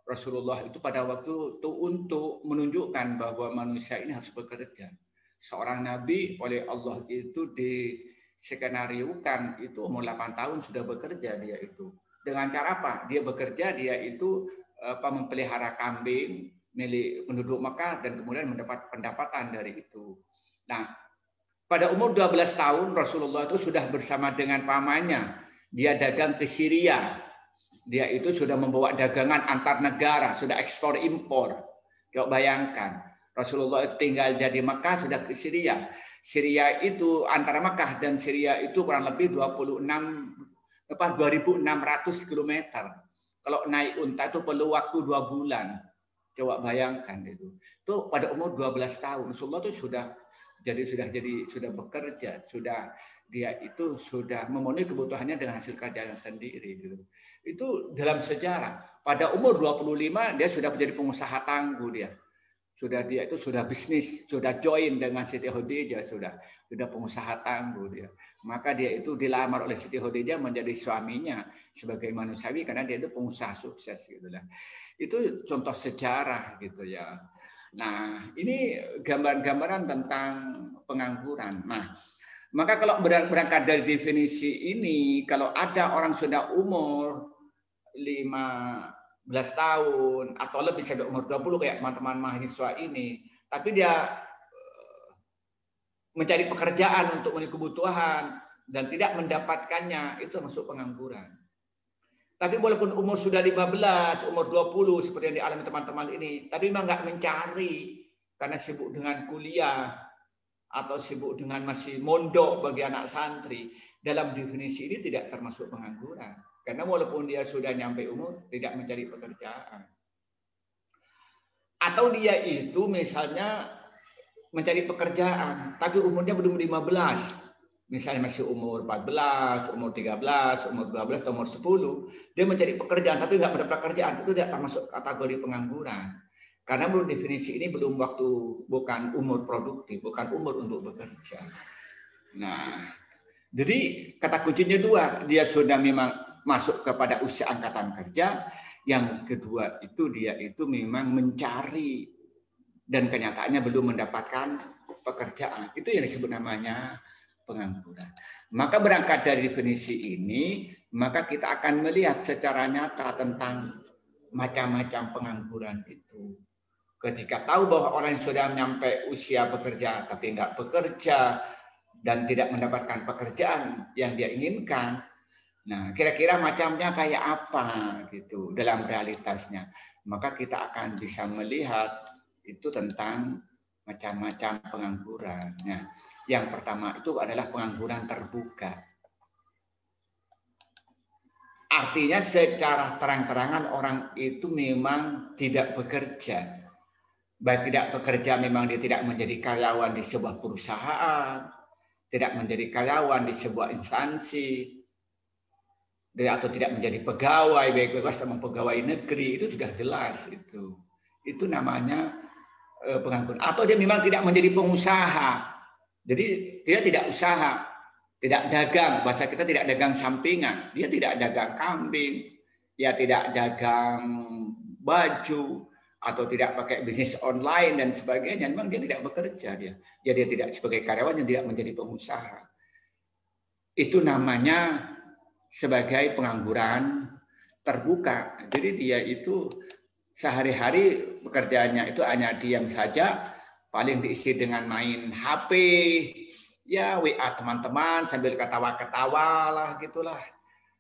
Rasulullah itu pada waktu itu untuk menunjukkan bahwa manusia ini harus bekerja. Seorang nabi oleh Allah itu diskenariokan itu umur 8 tahun sudah bekerja dia itu. Dengan cara apa? Dia bekerja, dia itu memelihara kambing milik penduduk Mekah dan kemudian mendapat pendapatan dari itu. Nah, pada umur 12 tahun Rasulullah itu sudah bersama dengan pamannya. Dia dagang ke Syria. Dia itu sudah membawa dagangan antar negara, sudah ekspor impor. Coba bayangkan, Rasulullah itu tinggal di Mekah sudah ke Syria. Syria itu antara Mekah dan Syria itu kurang lebih 2.600 km. Kalau naik unta itu perlu waktu 2 bulan. Coba bayangkan itu. Itu pada umur 12 tahun. Rasulullah itu sudah bekerja, dia itu sudah memenuhi kebutuhannya dengan hasil kerjanya sendiri gitu. Itu dalam sejarah. Pada umur 25 dia sudah menjadi pengusaha tangguh dia. Dia itu sudah bisnis, sudah join dengan Siti Khadijah, sudah pengusaha tangguh dia. Maka dia itu dilamar oleh Siti Khadijah menjadi suaminya sebagai manusiawi karena dia itu pengusaha sukses gitu lah. Itu contoh sejarah gitu ya. Nah, ini gambaran-gambaran tentang pengangguran. Nah, maka kalau berangkat dari definisi ini, kalau ada orang sudah umur 15 tahun atau lebih sampai umur 20 kayak teman-teman mahasiswa ini, tapi dia mencari pekerjaan untuk memenuhi kebutuhan dan tidak mendapatkannya, itu masuk pengangguran. Tapi walaupun umur sudah 15, umur 20 seperti yang dialami teman-teman ini, tapi memang nggak mencari karena sibuk dengan kuliah atau sibuk dengan masih mondok bagi anak santri, dalam definisi ini tidak termasuk pengangguran. Karena walaupun dia sudah nyampe umur, tidak mencari pekerjaan. Atau dia itu misalnya mencari pekerjaan, tapi umurnya belum 15. Misalnya masih umur 14, umur 13, umur 12, umur 10. Dia mencari pekerjaan, tapi nggak mendapat pekerjaan. Itu tidak termasuk kategori pengangguran. Karena menurut definisi ini bukan umur produktif, bukan umur untuk bekerja. Nah, jadi kata kuncinya 2. Dia sudah memang masuk kepada usia angkatan kerja. Yang kedua itu dia itu memang mencari dan kenyataannya belum mendapatkan pekerjaan. Itu yang disebut namanya pengangguran. Maka berangkat dari definisi ini, maka kita akan melihat secara nyata tentang macam-macam pengangguran itu. Ketika tahu bahwa orang yang sudah sampai usia bekerja tapi nggak bekerja dan tidak mendapatkan pekerjaan yang dia inginkan, nah kira-kira macamnya kayak apa gitu dalam realitasnya. Maka kita akan bisa melihat itu tentang macam-macam pengangguran. Nah, yang pertama itu adalah pengangguran terbuka. Artinya secara terang-terangan orang itu memang tidak bekerja. Baik tidak bekerja memang dia tidak menjadi karyawan di sebuah perusahaan, tidak menjadi karyawan di sebuah instansi, atau tidak menjadi pegawai, baik bebas sama pegawai negeri, itu sudah jelas itu. Itu namanya pengangguran. Atau dia memang tidak menjadi pengusaha, jadi dia tidak usaha, tidak dagang, bahasa kita tidak dagang sampingan, dia tidak dagang kambing, dia tidak dagang baju, atau tidak pakai bisnis online dan sebagainya, memang dia tidak bekerja, dia tidak sebagai karyawan yang tidak menjadi pengusaha. Itu namanya sebagai pengangguran terbuka. Jadi dia itu sehari-hari pekerjaannya itu hanya diam saja, paling diisi dengan main HP, ya WA teman-teman sambil ketawa-ketawa lah gitulah.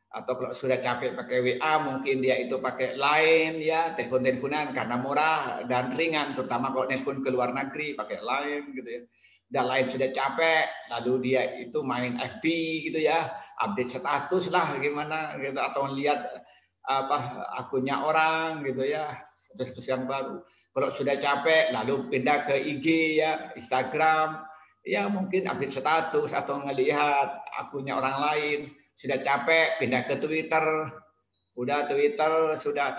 Atau kalau sudah capek pakai WA, mungkin dia itu pakai Line, ya telepon-teleponan karena murah dan ringan, terutama kalau telepon ke luar negeri pakai Line gitu ya. Dan Line sudah capek, lalu dia itu main FB gitu ya, update status lah gimana gitu, atau lihat apa akunnya orang gitu ya, status yang baru. Kalau sudah capek, lalu pindah ke IG ya, Instagram, ya mungkin update status atau ngelihat akunnya orang lain. Sudah capek, pindah ke Twitter. Twitter sudah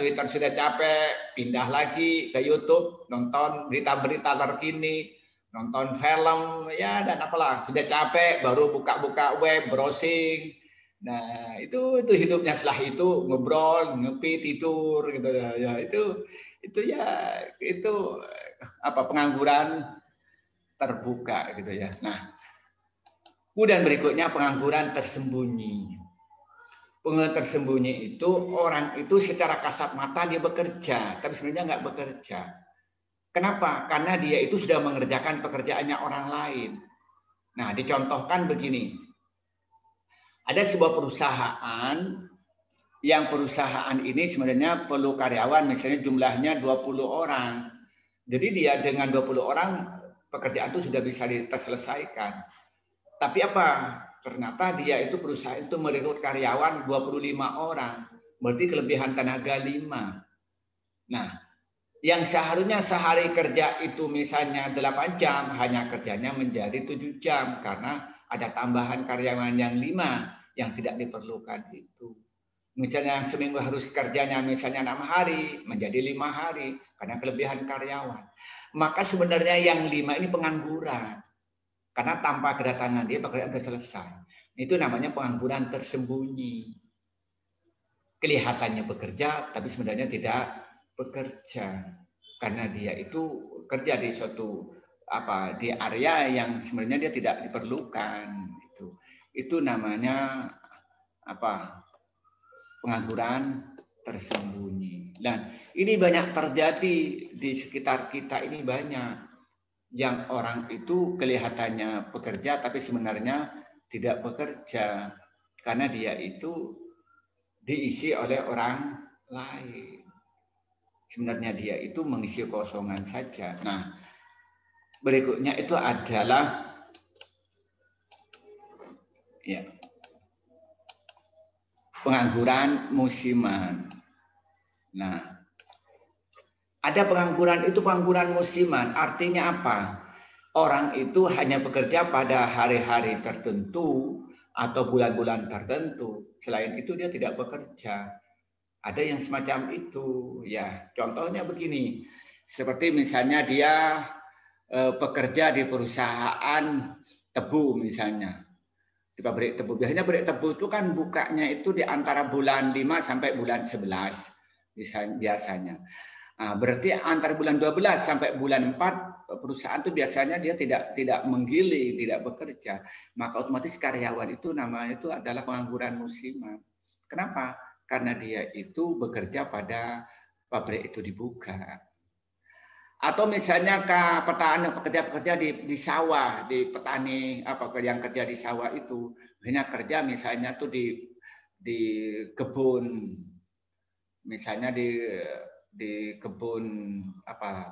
capek, pindah lagi ke YouTube, nonton berita-berita terkini, nonton film, ya dan apalah. Sudah capek, baru buka-buka web, browsing. Nah, itu hidupnya. Setelah itu ngobrol, ngopi, tidur gitu ya. Itu apa pengangguran terbuka gitu ya. Nah, kemudian berikutnya pengangguran tersembunyi. Pengangguran tersembunyi itu orang itu secara kasat mata dia bekerja, tapi sebenarnya nggak bekerja. Kenapa? Karena dia itu sudah mengerjakan pekerjaannya orang lain. Nah, dicontohkan begini. Ada sebuah perusahaan yang perusahaan ini sebenarnya perlu karyawan, misalnya jumlahnya 20 orang. Jadi dia dengan 20 orang pekerjaan itu sudah bisa diselesaikan. Tapi apa? Ternyata dia itu perusahaan itu merekrut karyawan 25 orang. Berarti kelebihan tenaga 5. Nah, yang seharusnya sehari kerja itu misalnya 8 jam, hanya kerjanya menjadi 7 jam. Karena ada tambahan karyawan yang 5 yang tidak diperlukan itu. Misalnya seminggu harus kerjanya misalnya 6 hari, menjadi 5 hari. Karena kelebihan karyawan. Maka sebenarnya yang 5 ini pengangguran. Karena tanpa kedatangan dia pekerjaan sudah selesai. Itu namanya pengangguran tersembunyi. Kelihatannya bekerja, tapi sebenarnya tidak bekerja. Karena dia itu kerja di suatu di area yang sebenarnya dia tidak diperlukan. Itu namanya pengangguran tersembunyi. Dan ini banyak terjadi di sekitar kita, ini banyak. Yang orang itu kelihatannya bekerja tapi sebenarnya tidak bekerja karena dia itu diisi oleh orang lain. Sebenarnya dia itu mengisi kosongan saja. Nah, berikutnya itu adalah pengangguran musiman. Nah, ada pengangguran itu pengangguran musiman. Artinya apa? Orang itu hanya bekerja pada hari-hari tertentu atau bulan-bulan tertentu. Selain itu dia tidak bekerja. Ada yang semacam itu. Ya, contohnya begini. Seperti misalnya dia bekerja di perusahaan tebu misalnya. Di pabrik tebu. Biasanya pabrik tebu itu kan bukanya itu di antara bulan 5 sampai bulan 11 biasanya. Nah, berarti antara bulan 12 sampai bulan 4 perusahaan itu biasanya dia tidak menggiling, tidak bekerja. Maka otomatis karyawan itu namanya itu adalah pengangguran musiman. Kenapa? Karena dia itu bekerja pada pabrik itu dibuka. Atau misalnya petani pekerja di sawah, di petani yang kerja di sawah itu banyak kerja misalnya tuh di kebun, misalnya di kebun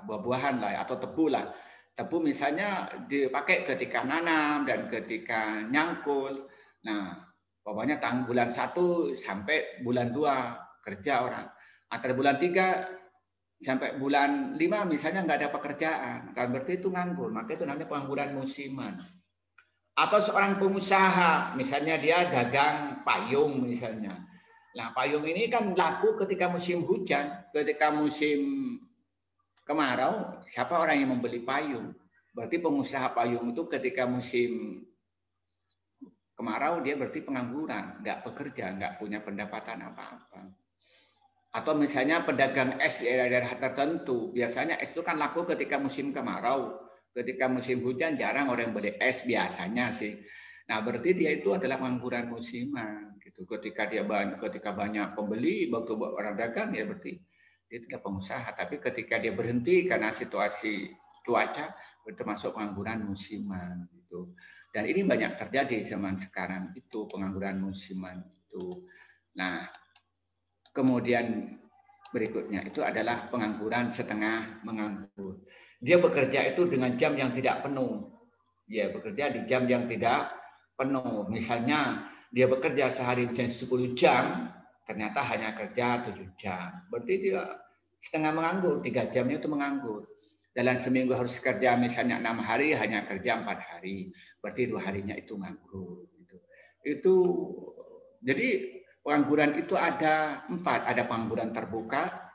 buah-buahan lah atau tebu lah. Tebu misalnya dipakai ketika nanam dan ketika nyangkul. Nah, pokoknya bulan 1 sampai bulan 2 kerja orang. Antara bulan 3 sampai bulan 5 misalnya nggak ada pekerjaan, kan berarti itu nganggur, maka itu namanya pengangguran musiman. Atau seorang pengusaha, misalnya dia dagang payung misalnya. Nah, payung ini kan laku ketika musim hujan, ketika musim kemarau, siapa orang yang membeli payung? Berarti pengusaha payung itu ketika musim kemarau dia berarti pengangguran, nggak bekerja, nggak punya pendapatan apa-apa. Atau misalnya pedagang es di daerah-daerah tertentu, biasanya es itu kan laku ketika musim kemarau, ketika musim hujan jarang orang beli es biasanya sih. Nah, berarti dia itu adalah pengangguran musiman gitu. Ketika banyak pembeli, waktu orang dagang ya berarti dia tidak pengusaha. Tapi ketika dia berhenti karena situasi cuaca, termasuk pengangguran musiman gitu. Dan ini banyak terjadi zaman sekarang itu pengangguran musiman itu. Nah, kemudian berikutnya itu adalah pengangguran setengah menganggur. Dia bekerja itu dengan jam yang tidak penuh. Dia bekerja di jam yang tidak penuh. Misalnya dia bekerja sehari misalnya 10 jam, ternyata hanya kerja 7 jam. Berarti dia setengah menganggur, 3 jamnya itu menganggur. Dalam seminggu harus kerja misalnya 6 hari, hanya kerja 4 hari. Berarti 2 harinya itu nganggur. Itu jadi pengangguran itu ada 4. Ada pengangguran terbuka,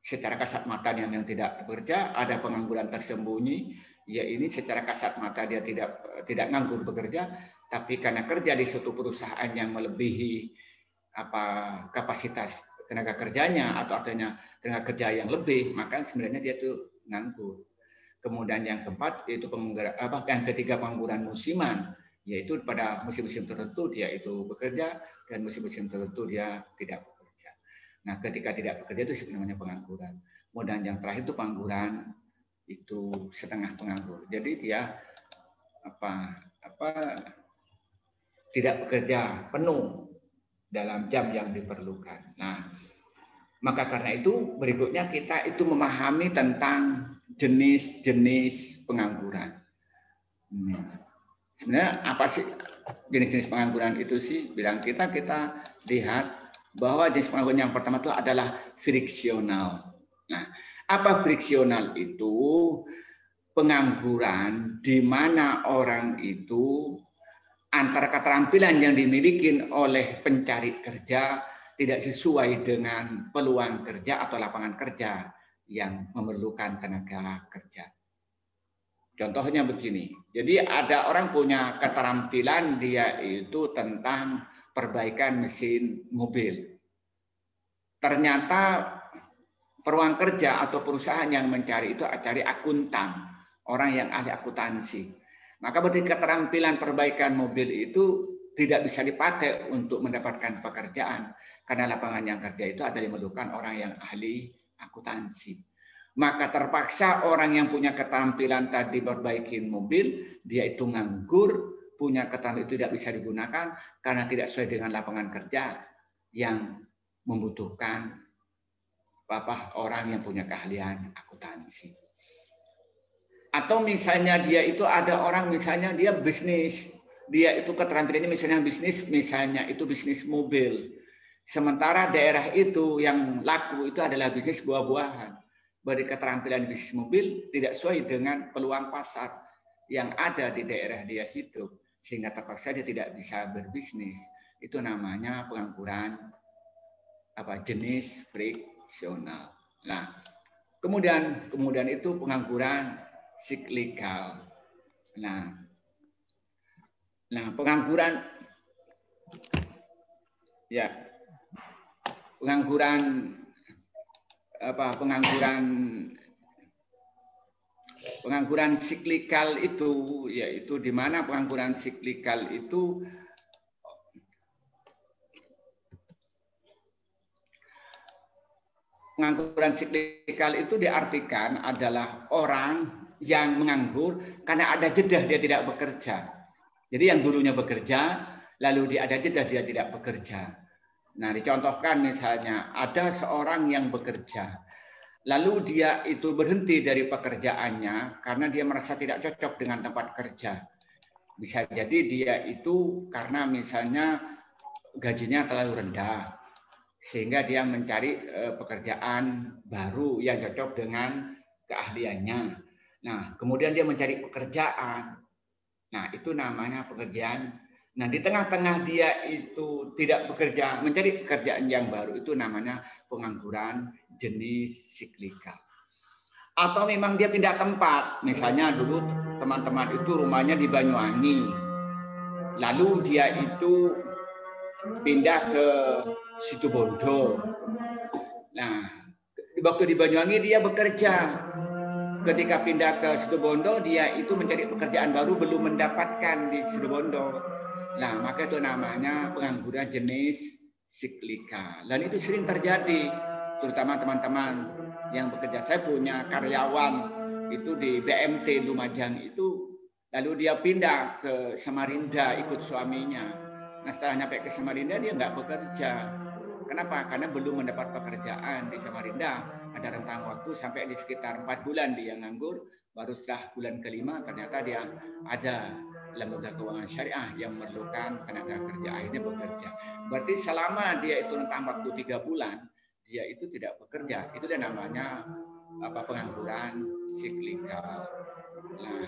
secara kasat mata yang tidak bekerja. Ada pengangguran tersembunyi, ya ini secara kasat mata dia tidak nganggur bekerja, tapi karena kerja di suatu perusahaan yang melebihi kapasitas tenaga kerjanya atau artinya tenaga kerja yang lebih, maka sebenarnya dia itu nganggur. Kemudian yang keempat yaitu yang ketiga pengangguran musiman, yaitu pada musim-musim tertentu dia itu bekerja dan musim-musim tertentu dia tidak bekerja. Nah, ketika tidak bekerja itu sebenarnya pengangguran. Kemudian yang terakhir itu pengangguran itu setengah penganggur. Jadi dia tidak bekerja penuh dalam jam yang diperlukan. Nah, maka karena itu berikutnya kita itu memahami tentang jenis-jenis pengangguran. Sebenarnya apa sih jenis-jenis pengangguran itu sih? Bilang kita lihat bahwa jenis pengangguran yang pertama itu adalah friksional. Nah, apa friksional itu? Pengangguran di mana orang itu antara keterampilan yang dimiliki oleh pencari kerja tidak sesuai dengan peluang kerja atau lapangan kerja yang memerlukan tenaga kerja. Contohnya begini, jadi ada orang punya keterampilan dia itu tentang perbaikan mesin mobil. Ternyata peluang kerja atau perusahaan yang mencari itu cari akuntan, orang yang ahli akuntansi. Maka berarti keterampilan perbaikan mobil itu tidak bisa dipakai untuk mendapatkan pekerjaan karena lapangan yang kerja itu ada yang memerlukan orang yang ahli akuntansi. Maka terpaksa orang yang punya keterampilan tadi perbaikin mobil, dia itu nganggur, punya keterampilan itu tidak bisa digunakan karena tidak sesuai dengan lapangan kerja yang membutuhkan orang yang punya keahlian akuntansi. Atau misalnya dia itu ada orang misalnya dia bisnis, dia itu keterampilannya misalnya bisnis, misalnya itu bisnis mobil. Sementara daerah itu yang laku itu adalah bisnis buah-buahan. Berarti keterampilan bisnis mobil tidak sesuai dengan peluang pasar yang ada di daerah dia hidup. Sehingga terpaksa dia tidak bisa berbisnis. Itu namanya pengangguran jenis friksional. Nah, kemudian itu pengangguran siklikal. Nah, pengangguran pengangguran siklikal itu yaitu di mana pengangguran siklikal itu diartikan adalah orang yang menganggur karena ada jeda dia tidak bekerja. Jadi yang dulunya bekerja, lalu dia ada jeda dia tidak bekerja. Nah, dicontohkan misalnya ada seorang yang bekerja, lalu dia itu berhenti dari pekerjaannya karena dia merasa tidak cocok dengan tempat kerja. Bisa jadi dia itu karena misalnya gajinya terlalu rendah, sehingga dia mencari pekerjaan baru yang cocok dengan keahliannya. Nah, kemudian dia mencari pekerjaan. Nah, itu namanya pekerjaan. Nah, di tengah-tengah dia itu tidak bekerja, mencari pekerjaan yang baru, itu namanya pengangguran jenis siklikal. Atau memang dia pindah tempat. Misalnya dulu teman-teman itu rumahnya di Banyuwangi. Lalu dia itu pindah ke Situbondo. Nah, waktu di Banyuwangi dia bekerja. Ketika pindah ke Situbondo, dia itu mencari pekerjaan baru, belum mendapatkan di Situbondo. Nah, maka itu namanya pengangguran jenis siklikal. Dan itu sering terjadi, terutama teman-teman yang bekerja. Saya punya karyawan itu di BMT Lumajang itu, lalu dia pindah ke Samarinda ikut suaminya. Nah, setelah nyampe ke Samarinda dia nggak bekerja. Kenapa? Karena belum mendapat pekerjaan di Samarinda. Ada rentang waktu sampai di sekitar 4 bulan dia nganggur. Baru setelah bulan kelima ternyata dia ada lembaga keuangan syariah yang memerlukan tenaga kerja, akhirnya bekerja. Berarti selama dia itu rentang waktu 3 bulan dia itu tidak bekerja. Itu dia namanya pengangguran siklikal. Nah,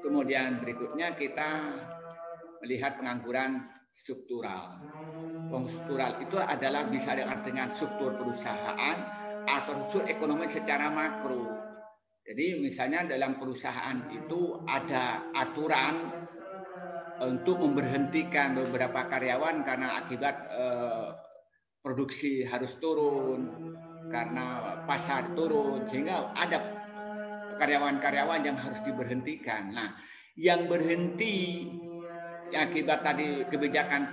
kemudian berikutnya kita melihat pengangguran struktural. Struktural itu adalah bisa diartikan struktur perusahaan atau struktur ekonomi secara makro. Jadi misalnya dalam perusahaan itu ada aturan untuk memberhentikan beberapa karyawan karena akibat produksi harus turun, karena pasar turun, sehingga ada karyawan-karyawan yang harus diberhentikan. Nah, yang berhenti akibat tadi kebijakan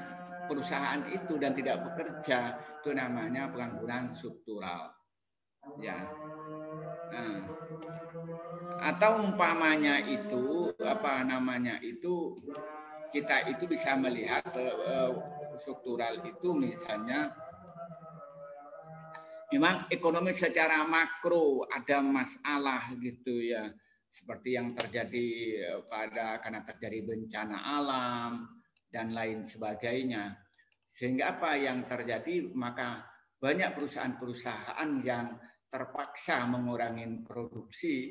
perusahaan itu dan tidak bekerja, itu namanya pengangguran struktural. Ya. Nah, atau umpamanya itu kita itu bisa melihat struktural itu misalnya memang ekonomi secara makro ada masalah gitu ya, seperti yang terjadi karena terjadi bencana alam dan lain sebagainya. Sehingga apa yang terjadi, maka banyak perusahaan-perusahaan yang terpaksa mengurangi produksi,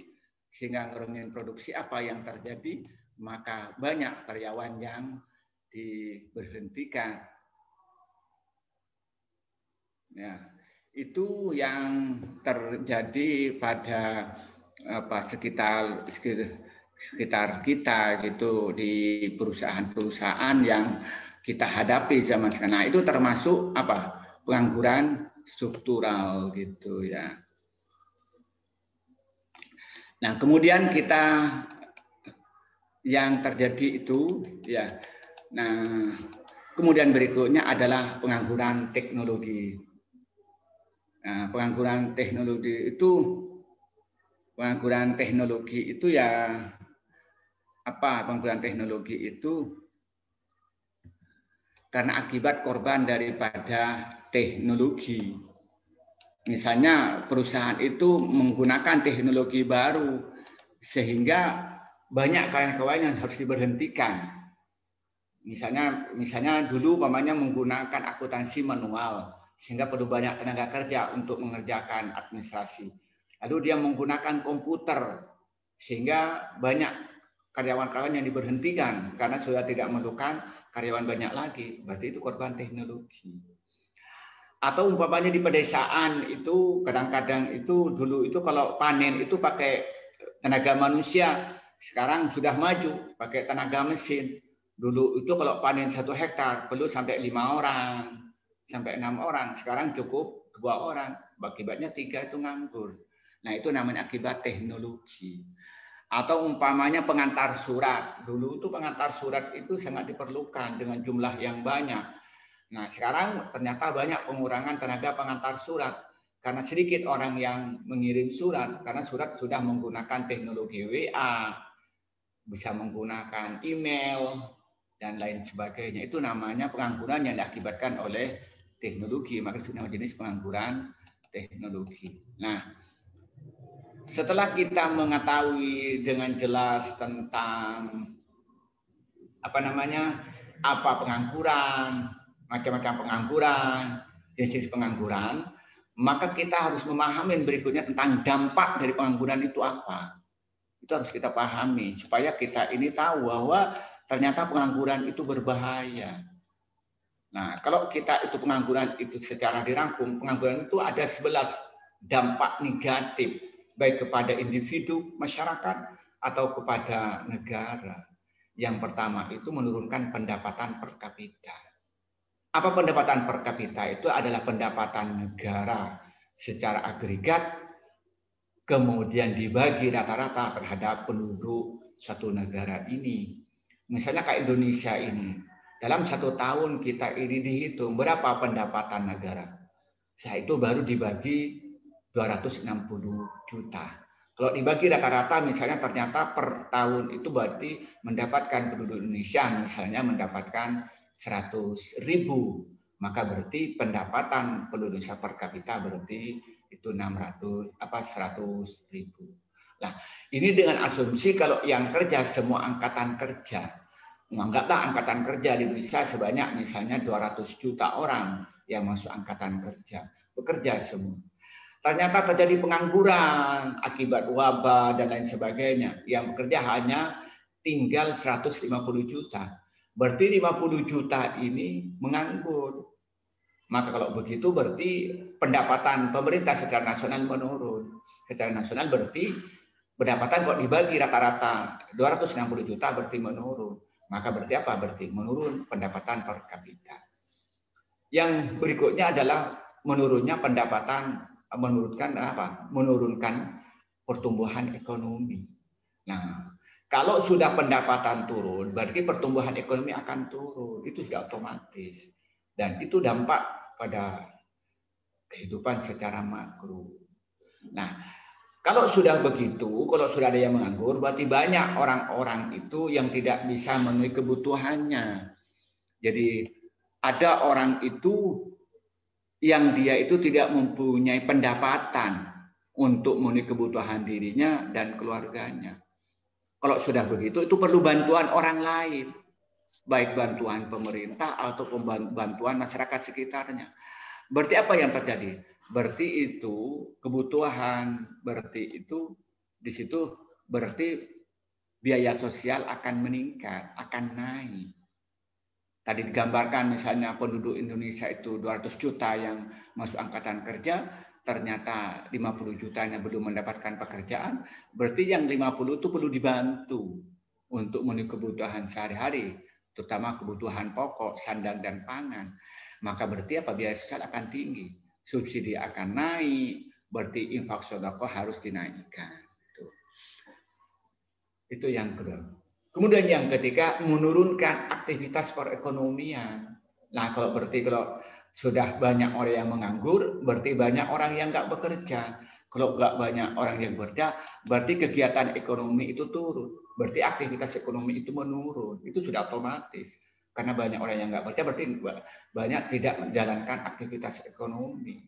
sehingga mengurangi produksi apa yang terjadi, maka banyak karyawan yang diberhentikan. Ya, itu yang terjadi pada sekitar kita gitu, di perusahaan-perusahaan yang kita hadapi zaman sekarang. Nah, itu termasuk pengangguran struktural gitu ya. Nah, kemudian kita yang terjadi itu ya. Nah, kemudian berikutnya adalah pengangguran teknologi. Nah, pengangguran teknologi itu ya pengangguran teknologi itu karena akibat korban daripada teknologi. Misalnya perusahaan itu menggunakan teknologi baru sehingga banyak karyawan yang harus diberhentikan. Misalnya dulu menggunakan akuntansi manual sehingga perlu banyak tenaga kerja untuk mengerjakan administrasi. Lalu dia menggunakan komputer sehingga banyak karyawan-karyawan yang diberhentikan karena sudah tidak memerlukan karyawan banyak lagi. Berarti itu korban teknologi. Atau umpamanya di pedesaan itu kadang-kadang itu dulu itu kalau panen itu pakai tenaga manusia, sekarang sudah maju pakai tenaga mesin. Dulu itu kalau panen 1 hektar perlu sampai 5 orang, sampai 6 orang. Sekarang cukup 2 orang. Akibatnya 3 itu nganggur. Nah, itu namanya akibat teknologi. Atau umpamanya pengantar surat. Dulu itu pengantar surat itu sangat diperlukan dengan jumlah yang banyak. Nah, sekarang ternyata banyak pengurangan tenaga pengantar surat karena sedikit orang yang mengirim surat, karena surat sudah menggunakan teknologi WA, bisa menggunakan email dan lain sebagainya. Itu namanya pengangguran yang diakibatkan oleh teknologi, maka itu namanya jenis pengangguran teknologi. Nah, setelah kita mengetahui dengan jelas tentang apa pengangguran, macam-macam pengangguran, jenis pengangguran, maka kita harus memahami berikutnya tentang dampak dari pengangguran itu apa. Itu harus kita pahami supaya kita ini tahu bahwa ternyata pengangguran itu berbahaya. Nah, kalau kita itu pengangguran itu secara dirangkum, pengangguran itu ada 11 dampak negatif baik kepada individu, masyarakat atau kepada negara. Yang pertama itu menurunkan pendapatan per kapita. Apa pendapatan per kapita? Itu adalah pendapatan negara secara agregat, kemudian dibagi rata-rata terhadap penduduk suatu negara ini. Misalnya kayak Indonesia ini, dalam 1 tahun kita ini dihitung berapa pendapatan negara. Nah, itu baru dibagi 260 juta. Kalau dibagi rata-rata misalnya ternyata per tahun itu berarti mendapatkan penduduk Indonesia misalnya mendapatkan 100.000, maka berarti pendapatan penduduk Indonesia per kapita berarti itu 100.000. Nah, ini dengan asumsi kalau yang kerja semua angkatan kerja. Menganggaplah angkatan kerja di Indonesia sebanyak misalnya 200 juta orang yang masuk angkatan kerja, bekerja semua. Ternyata terjadi pengangguran akibat wabah dan lain sebagainya. Yang bekerja hanya tinggal 150 juta. Berarti 50 juta ini menganggur. Maka kalau begitu berarti pendapatan pemerintah secara nasional menurun. Secara nasional berarti pendapatan kalau dibagi rata-rata 260 juta berarti menurun. Maka berarti apa? Berarti menurun pendapatan per kapita. Yang berikutnya adalah menurunnya pendapatan, menurunkan pertumbuhan ekonomi. Nah, kalau sudah pendapatan turun, berarti pertumbuhan ekonomi akan turun. Itu sudah otomatis. Dan itu dampak pada kehidupan secara makro. Nah, kalau sudah begitu, kalau sudah ada yang menganggur, berarti banyak orang-orang itu yang tidak bisa memenuhi kebutuhannya. Jadi ada orang itu yang dia itu tidak mempunyai pendapatan untuk memenuhi kebutuhan dirinya dan keluarganya. Kalau sudah begitu, itu perlu bantuan orang lain. Baik bantuan pemerintah atau bantuan masyarakat sekitarnya. Berarti apa yang terjadi? Berarti itu kebutuhan, berarti itu di situ berarti biaya sosial akan meningkat, akan naik. Tadi digambarkan misalnya penduduk Indonesia itu 200 juta yang masuk angkatan kerja, ternyata 50 jutanya belum mendapatkan pekerjaan, berarti yang 50 itu perlu dibantu untuk memenuhi kebutuhan sehari-hari, terutama kebutuhan pokok, sandang dan pangan. Maka berarti apa? Biaya sosial akan tinggi, subsidi akan naik, berarti infak sedekah harus dinaikkan. Itu yang kedua. Kemudian yang ketiga, menurunkan aktivitas perekonomian. Nah, kalau sudah banyak orang yang menganggur, berarti banyak orang yang nggak bekerja. Kalau nggak banyak orang yang bekerja, berarti kegiatan ekonomi itu turun. Berarti aktivitas ekonomi itu menurun. Itu sudah otomatis. Karena banyak orang yang nggak bekerja, berarti banyak tidak menjalankan aktivitas ekonomi.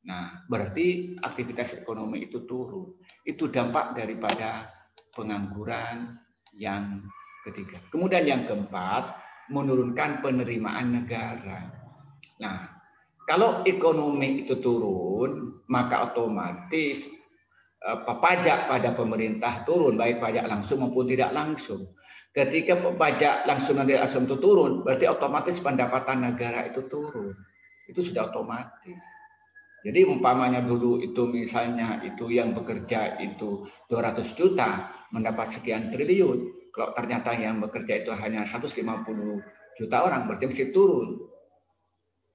Nah, berarti aktivitas ekonomi itu turun. Itu dampak daripada pengangguran yang ketiga. Kemudian yang keempat, menurunkan penerimaan negara. Nah, kalau ekonomi itu turun, maka otomatis pajak pada pemerintah turun, baik pajak langsung maupun tidak langsung. Ketika pajak langsung dan tidak langsung itu turun, berarti otomatis pendapatan negara itu turun. Itu sudah otomatis. Jadi umpamanya dulu itu misalnya itu yang bekerja itu 200 juta mendapat sekian triliun. Kalau ternyata yang bekerja itu hanya 150 juta orang, berarti mesti turun.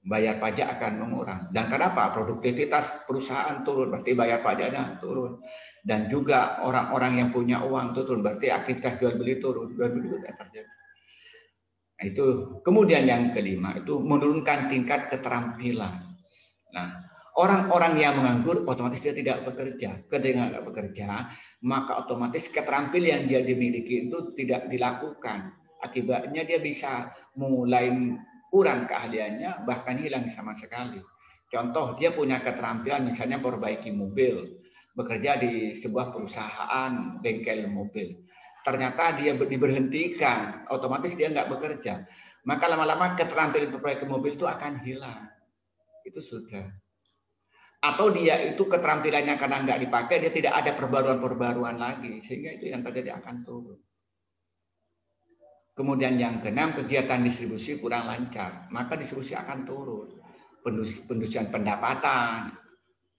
Bayar pajak akan mengurang. Dan kenapa? Produktivitas perusahaan turun, berarti bayar pajaknya turun. Dan juga orang-orang yang punya uang itu turun, berarti aktivitas jual beli turun. Begitu terjadi. Nah, itu kemudian yang kelima itu menurunkan tingkat keterampilan. Nah, orang-orang yang menganggur otomatis dia tidak bekerja. Ketika tidak bekerja, maka otomatis keterampilan yang dia dimiliki itu tidak dilakukan. Akibatnya dia bisa mulai kurang keahliannya, bahkan hilang sama sekali. Contoh, dia punya keterampilan misalnya perbaiki mobil, bekerja di sebuah perusahaan bengkel mobil. Ternyata dia diberhentikan, otomatis dia nggak bekerja. maka lama-lama keterampilan memperbaiki mobil itu akan hilang. Itu sudah. Atau dia itu keterampilannya karena nggak dipakai, dia tidak ada perbaruan-perbaruan lagi, sehingga itu yang terjadi akan turun. Kemudian yang keenam, kegiatan distribusi kurang lancar, maka distribusi akan turun. Pendistribusian pendapatan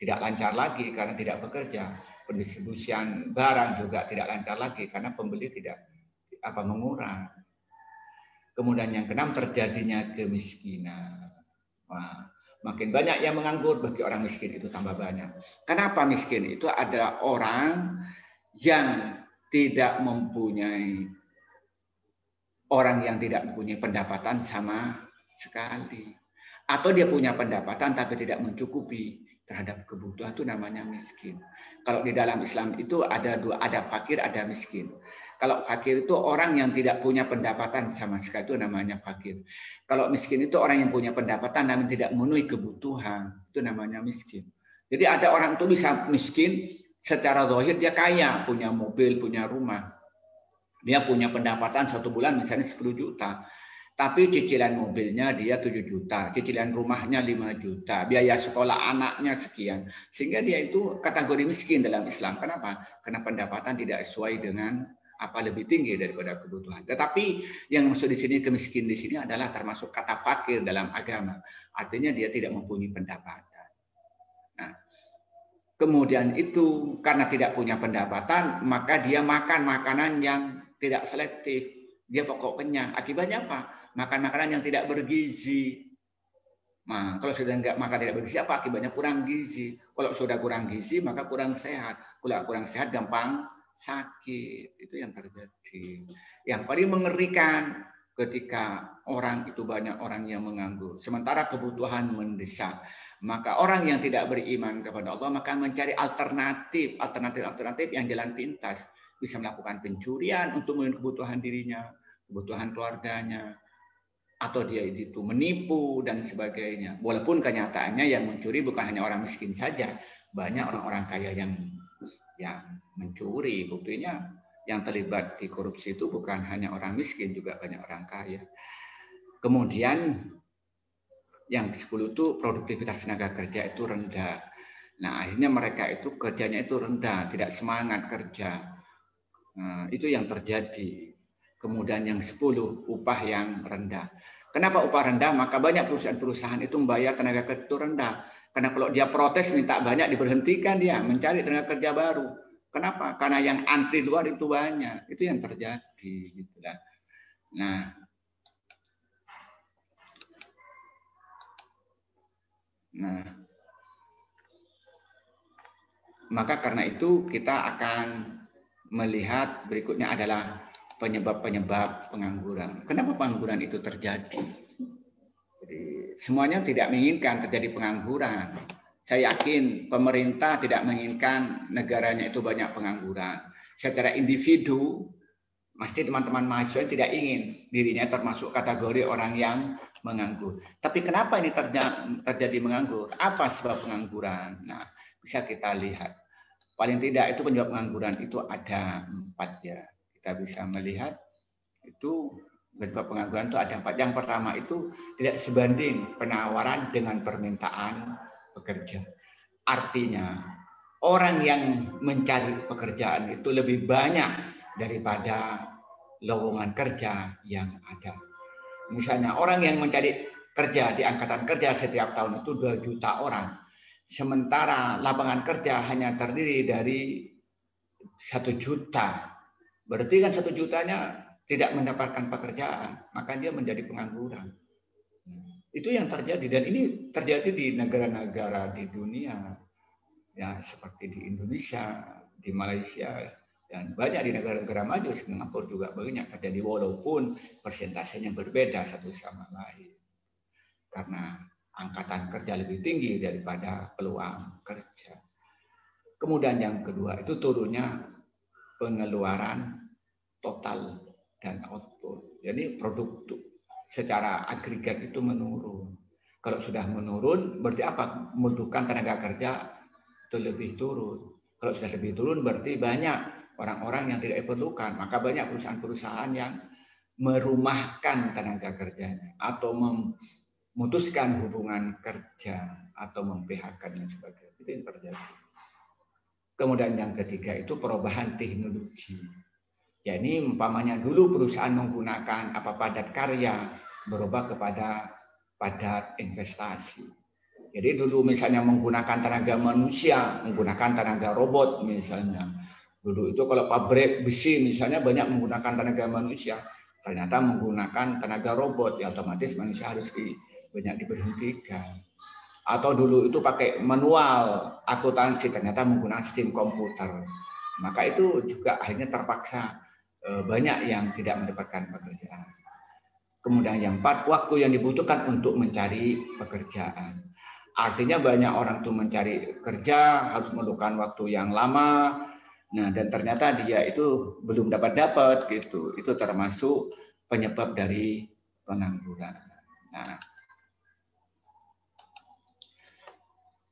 tidak lancar lagi karena tidak bekerja. Pendistribusian barang juga tidak lancar lagi karena pembeli tidak mengurang. Kemudian yang keenam, terjadinya kemiskinan. Wah, makin banyak yang menganggur, bagi orang miskin itu tambah banyak. Kenapa miskin? Itu adalah orang yang tidak mempunyai pendapatan sama sekali. Atau dia punya pendapatan tapi tidak mencukupi terhadap kebutuhan, itu namanya miskin. Kalau di dalam Islam itu ada fakir, ada miskin. Kalau fakir itu orang yang tidak punya pendapatan sama sekali, itu namanya fakir. Kalau miskin itu orang yang punya pendapatan namun tidak memenuhi kebutuhan, itu namanya miskin. Jadi ada orang itu bisa miskin secara zahir, dia kaya, punya mobil, punya rumah. Dia punya pendapatan 1 bulan misalnya 10 juta. Tapi cicilan mobilnya dia 7 juta, cicilan rumahnya 5 juta, biaya sekolah anaknya sekian. Sehingga dia itu kategori miskin dalam Islam. Kenapa? Karena pendapatan tidak sesuai dengan lebih tinggi daripada kebutuhan. Tetapi yang maksud di sini kemiskin di sini adalah termasuk kata fakir dalam agama. Artinya dia tidak mempunyai pendapatan. Nah, kemudian itu karena tidak punya pendapatan, maka dia makan makanan yang tidak selektif. Dia pokok kenyang. Akibatnya apa? Makan makanan yang tidak bergizi. Nah, kalau sudah nggak makan tidak bergizi, apa akibatnya? Kurang gizi. Kalau sudah kurang gizi, maka kurang sehat. Kalau kurang sehat, gampang sakit. Itu yang terjadi. Yang paling mengerikan ketika orang itu banyak orang yang menganggur, sementara kebutuhan mendesak, maka orang yang tidak beriman kepada Allah maka mencari alternatif yang jalan pintas, bisa melakukan pencurian untuk memenuhi kebutuhan dirinya, kebutuhan keluarganya, atau dia itu menipu dan sebagainya. Walaupun kenyataannya yang mencuri bukan hanya orang miskin saja, banyak orang-orang kaya yang mencuri. Buktinya yang terlibat di korupsi itu bukan hanya orang miskin, juga banyak orang kaya. Kemudian yang ke-10 itu produktivitas tenaga kerja itu rendah. Nah, akhirnya mereka itu kerjanya itu rendah, tidak semangat kerja. Nah, itu yang terjadi. Kemudian yang 10, upah yang rendah. Kenapa upah rendah? Maka banyak perusahaan-perusahaan itu membayar tenaga kerja itu rendah. Karena kalau dia protes minta banyak, diberhentikan dia, mencari tenaga kerja baru. Kenapa? Karena yang antri luar itu banyak. Itu yang terjadi. Gitu lah. Nah, maka karena itu kita akan melihat berikutnya adalah penyebab-penyebab pengangguran. Kenapa pengangguran itu terjadi? Jadi, semuanya tidak menginginkan terjadi pengangguran. Saya yakin pemerintah tidak menginginkan negaranya itu banyak pengangguran. Secara individu, pasti teman-teman mahasiswa tidak ingin dirinya termasuk kategori orang yang menganggur. Tapi kenapa ini terjadi menganggur? Apa sebab pengangguran? Nah, bisa kita lihat. Paling tidak itu penyebab pengangguran itu ada 4 ya. Kita bisa melihat itu penyebab pengangguran itu ada 4. Yang pertama itu tidak sebanding penawaran dengan permintaan pekerja. Artinya orang yang mencari pekerjaan itu lebih banyak daripada lowongan kerja yang ada. Misalnya orang yang mencari kerja di angkatan kerja setiap tahun itu 2 juta orang. Sementara lapangan kerja hanya terdiri dari 1 juta. Berarti kan 1 jutanya tidak mendapatkan pekerjaan. Maka dia menjadi pengangguran. Itu yang terjadi. Dan ini terjadi di negara-negara di dunia. Ya, seperti di Indonesia, di Malaysia, dan banyak di negara-negara maju, Singapura juga banyak terjadi, walaupun persentasenya berbeda satu sama lain. Karena angkatan kerja lebih tinggi daripada peluang kerja. Kemudian yang kedua itu turunnya pengeluaran total dan output. Jadi produk secara agregat itu menurun. Kalau sudah menurun, berarti apa? Membutuhkan tenaga kerja itu lebih turun. Kalau sudah lebih turun, berarti banyak orang-orang yang tidak diperlukan. Maka banyak perusahaan-perusahaan yang merumahkan tenaga kerjanya atau memutuskan hubungan kerja atau mem-PHK dan sebagainya. Itu yang terjadi. Kemudian yang ketiga itu perubahan teknologi. Ya ini umpamanya dulu perusahaan menggunakan padat karya berubah kepada padat investasi. Jadi dulu misalnya menggunakan tenaga manusia, menggunakan tenaga robot misalnya. Dulu itu kalau pabrik besi misalnya banyak menggunakan tenaga manusia, ternyata menggunakan tenaga robot, ya otomatis manusia harus banyak diberhentikan. Atau dulu itu pakai manual akuntansi, ternyata menggunakan sistem komputer. Maka itu juga akhirnya terpaksa banyak yang tidak mendapatkan pekerjaan. Kemudian yang 4, waktu yang dibutuhkan untuk mencari pekerjaan. Artinya banyak orang tuh mencari kerja harus memerlukan waktu yang lama. Nah, dan ternyata dia itu belum dapat gitu. Itu termasuk penyebab dari pengangguran. Nah,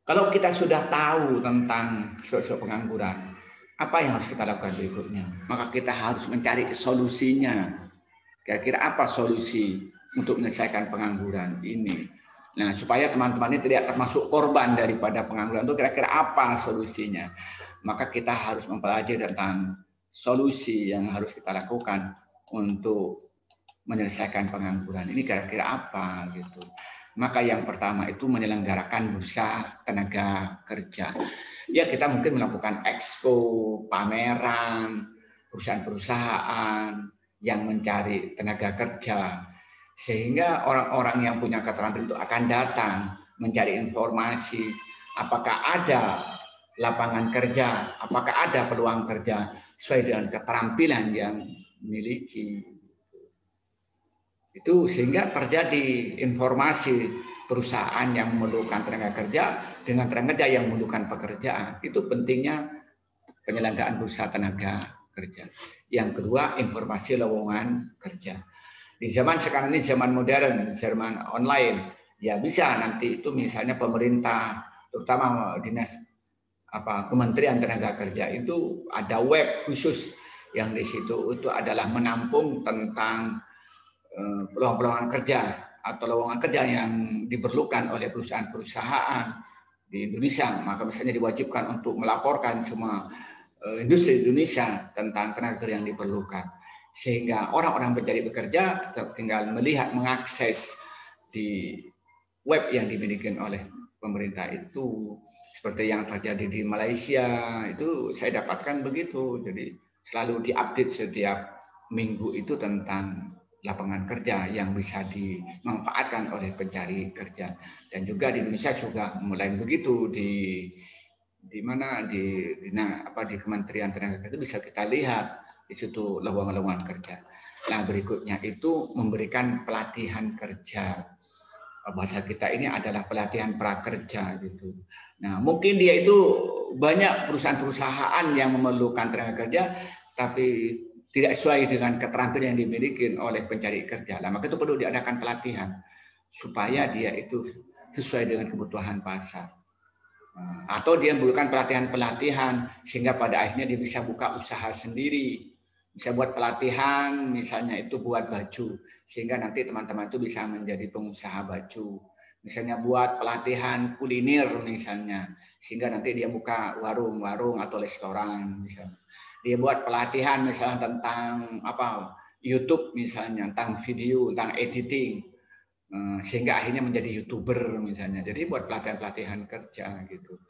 kalau kita sudah tahu tentang sosok pengangguran, apa yang harus kita lakukan berikutnya? Maka kita harus mencari solusinya. Kira-kira apa solusi untuk menyelesaikan pengangguran ini? Nah, supaya teman-teman ini tidak termasuk korban daripada pengangguran itu, kira-kira apa solusinya? Maka kita harus mempelajari tentang solusi yang harus kita lakukan untuk menyelesaikan pengangguran ini kira-kira apa gitu. Maka yang pertama itu menyelenggarakan bursa tenaga kerja. Ya kita mungkin melakukan expo, pameran, perusahaan-perusahaan yang mencari tenaga kerja. Sehingga orang-orang yang punya keterampilan itu akan datang mencari informasi apakah ada lapangan kerja, apakah ada peluang kerja sesuai dengan keterampilan yang dimiliki. Itu sehingga terjadi informasi perusahaan yang memerlukan tenaga kerja dengan tenaga kerja yang memerlukan pekerjaan. Itu pentingnya penyelenggaraan bursa tenaga kerja. Yang kedua, informasi lowongan kerja. Di zaman sekarang ini zaman modern, zaman online, ya bisa nanti itu misalnya pemerintah, terutama dinas Kementerian Tenaga Kerja itu ada web khusus yang di situ itu adalah menampung tentang peluang-peluang kerja atau lowongan kerja yang diperlukan oleh perusahaan-perusahaan di Indonesia. Maka misalnya diwajibkan untuk melaporkan semua industri Indonesia tentang tenaga kerja yang diperlukan. Sehingga orang-orang mencari bekerja tinggal melihat, mengakses di web yang dimiliki oleh pemerintah itu. Seperti yang terjadi di Malaysia, itu saya dapatkan begitu. Jadi selalu diupdate setiap minggu itu tentang lapangan kerja yang bisa dimanfaatkan oleh pencari kerja. Dan juga di Indonesia juga mulai begitu di Kementerian Tenaga Kerja bisa kita lihat di situ lowongan-lowongan kerja. Nah, berikutnya itu memberikan pelatihan kerja. Bahasa kita ini adalah pelatihan prakerja gitu. Nah, mungkin dia itu banyak perusahaan-perusahaan yang memerlukan tenaga kerja tapi tidak sesuai dengan keterampilan yang dimiliki oleh pencari kerja. Nah, maka itu perlu diadakan pelatihan supaya dia itu sesuai dengan kebutuhan pasar. Atau dia membutuhkan pelatihan-pelatihan sehingga pada akhirnya dia bisa buka usaha sendiri. Bisa buat pelatihan, misalnya itu buat baju, sehingga nanti teman-teman itu bisa menjadi pengusaha baju. Misalnya buat pelatihan kuliner misalnya, sehingga nanti dia buka warung-warung atau restoran misalnya. Dia buat pelatihan misalnya tentang YouTube misalnya, tentang video, tentang editing, sehingga akhirnya menjadi YouTuber misalnya. Jadi buat pelatihan-pelatihan kerja gitu.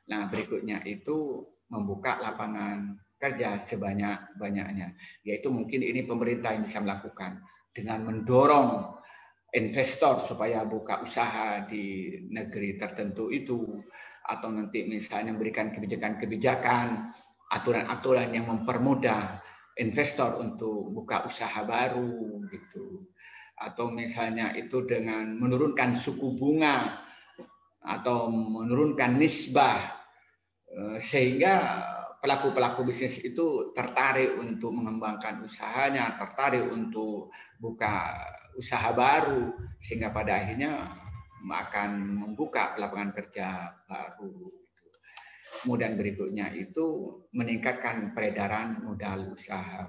Nah, berikutnya itu membuka lapangan kerja sebanyak-banyaknya. Yaitu mungkin ini pemerintah yang bisa melakukan dengan mendorong investor supaya buka usaha di negeri tertentu itu, atau nanti misalnya memberikan kebijakan-kebijakan, aturan-aturan yang mempermudah investor untuk buka usaha baru gitu. Atau misalnya itu dengan menurunkan suku bunga atau menurunkan nisbah sehingga pelaku-pelaku bisnis itu tertarik untuk mengembangkan usahanya, tertarik untuk buka usaha baru, sehingga pada akhirnya akan membuka lapangan kerja baru. Kemudian berikutnya itu meningkatkan peredaran modal usaha.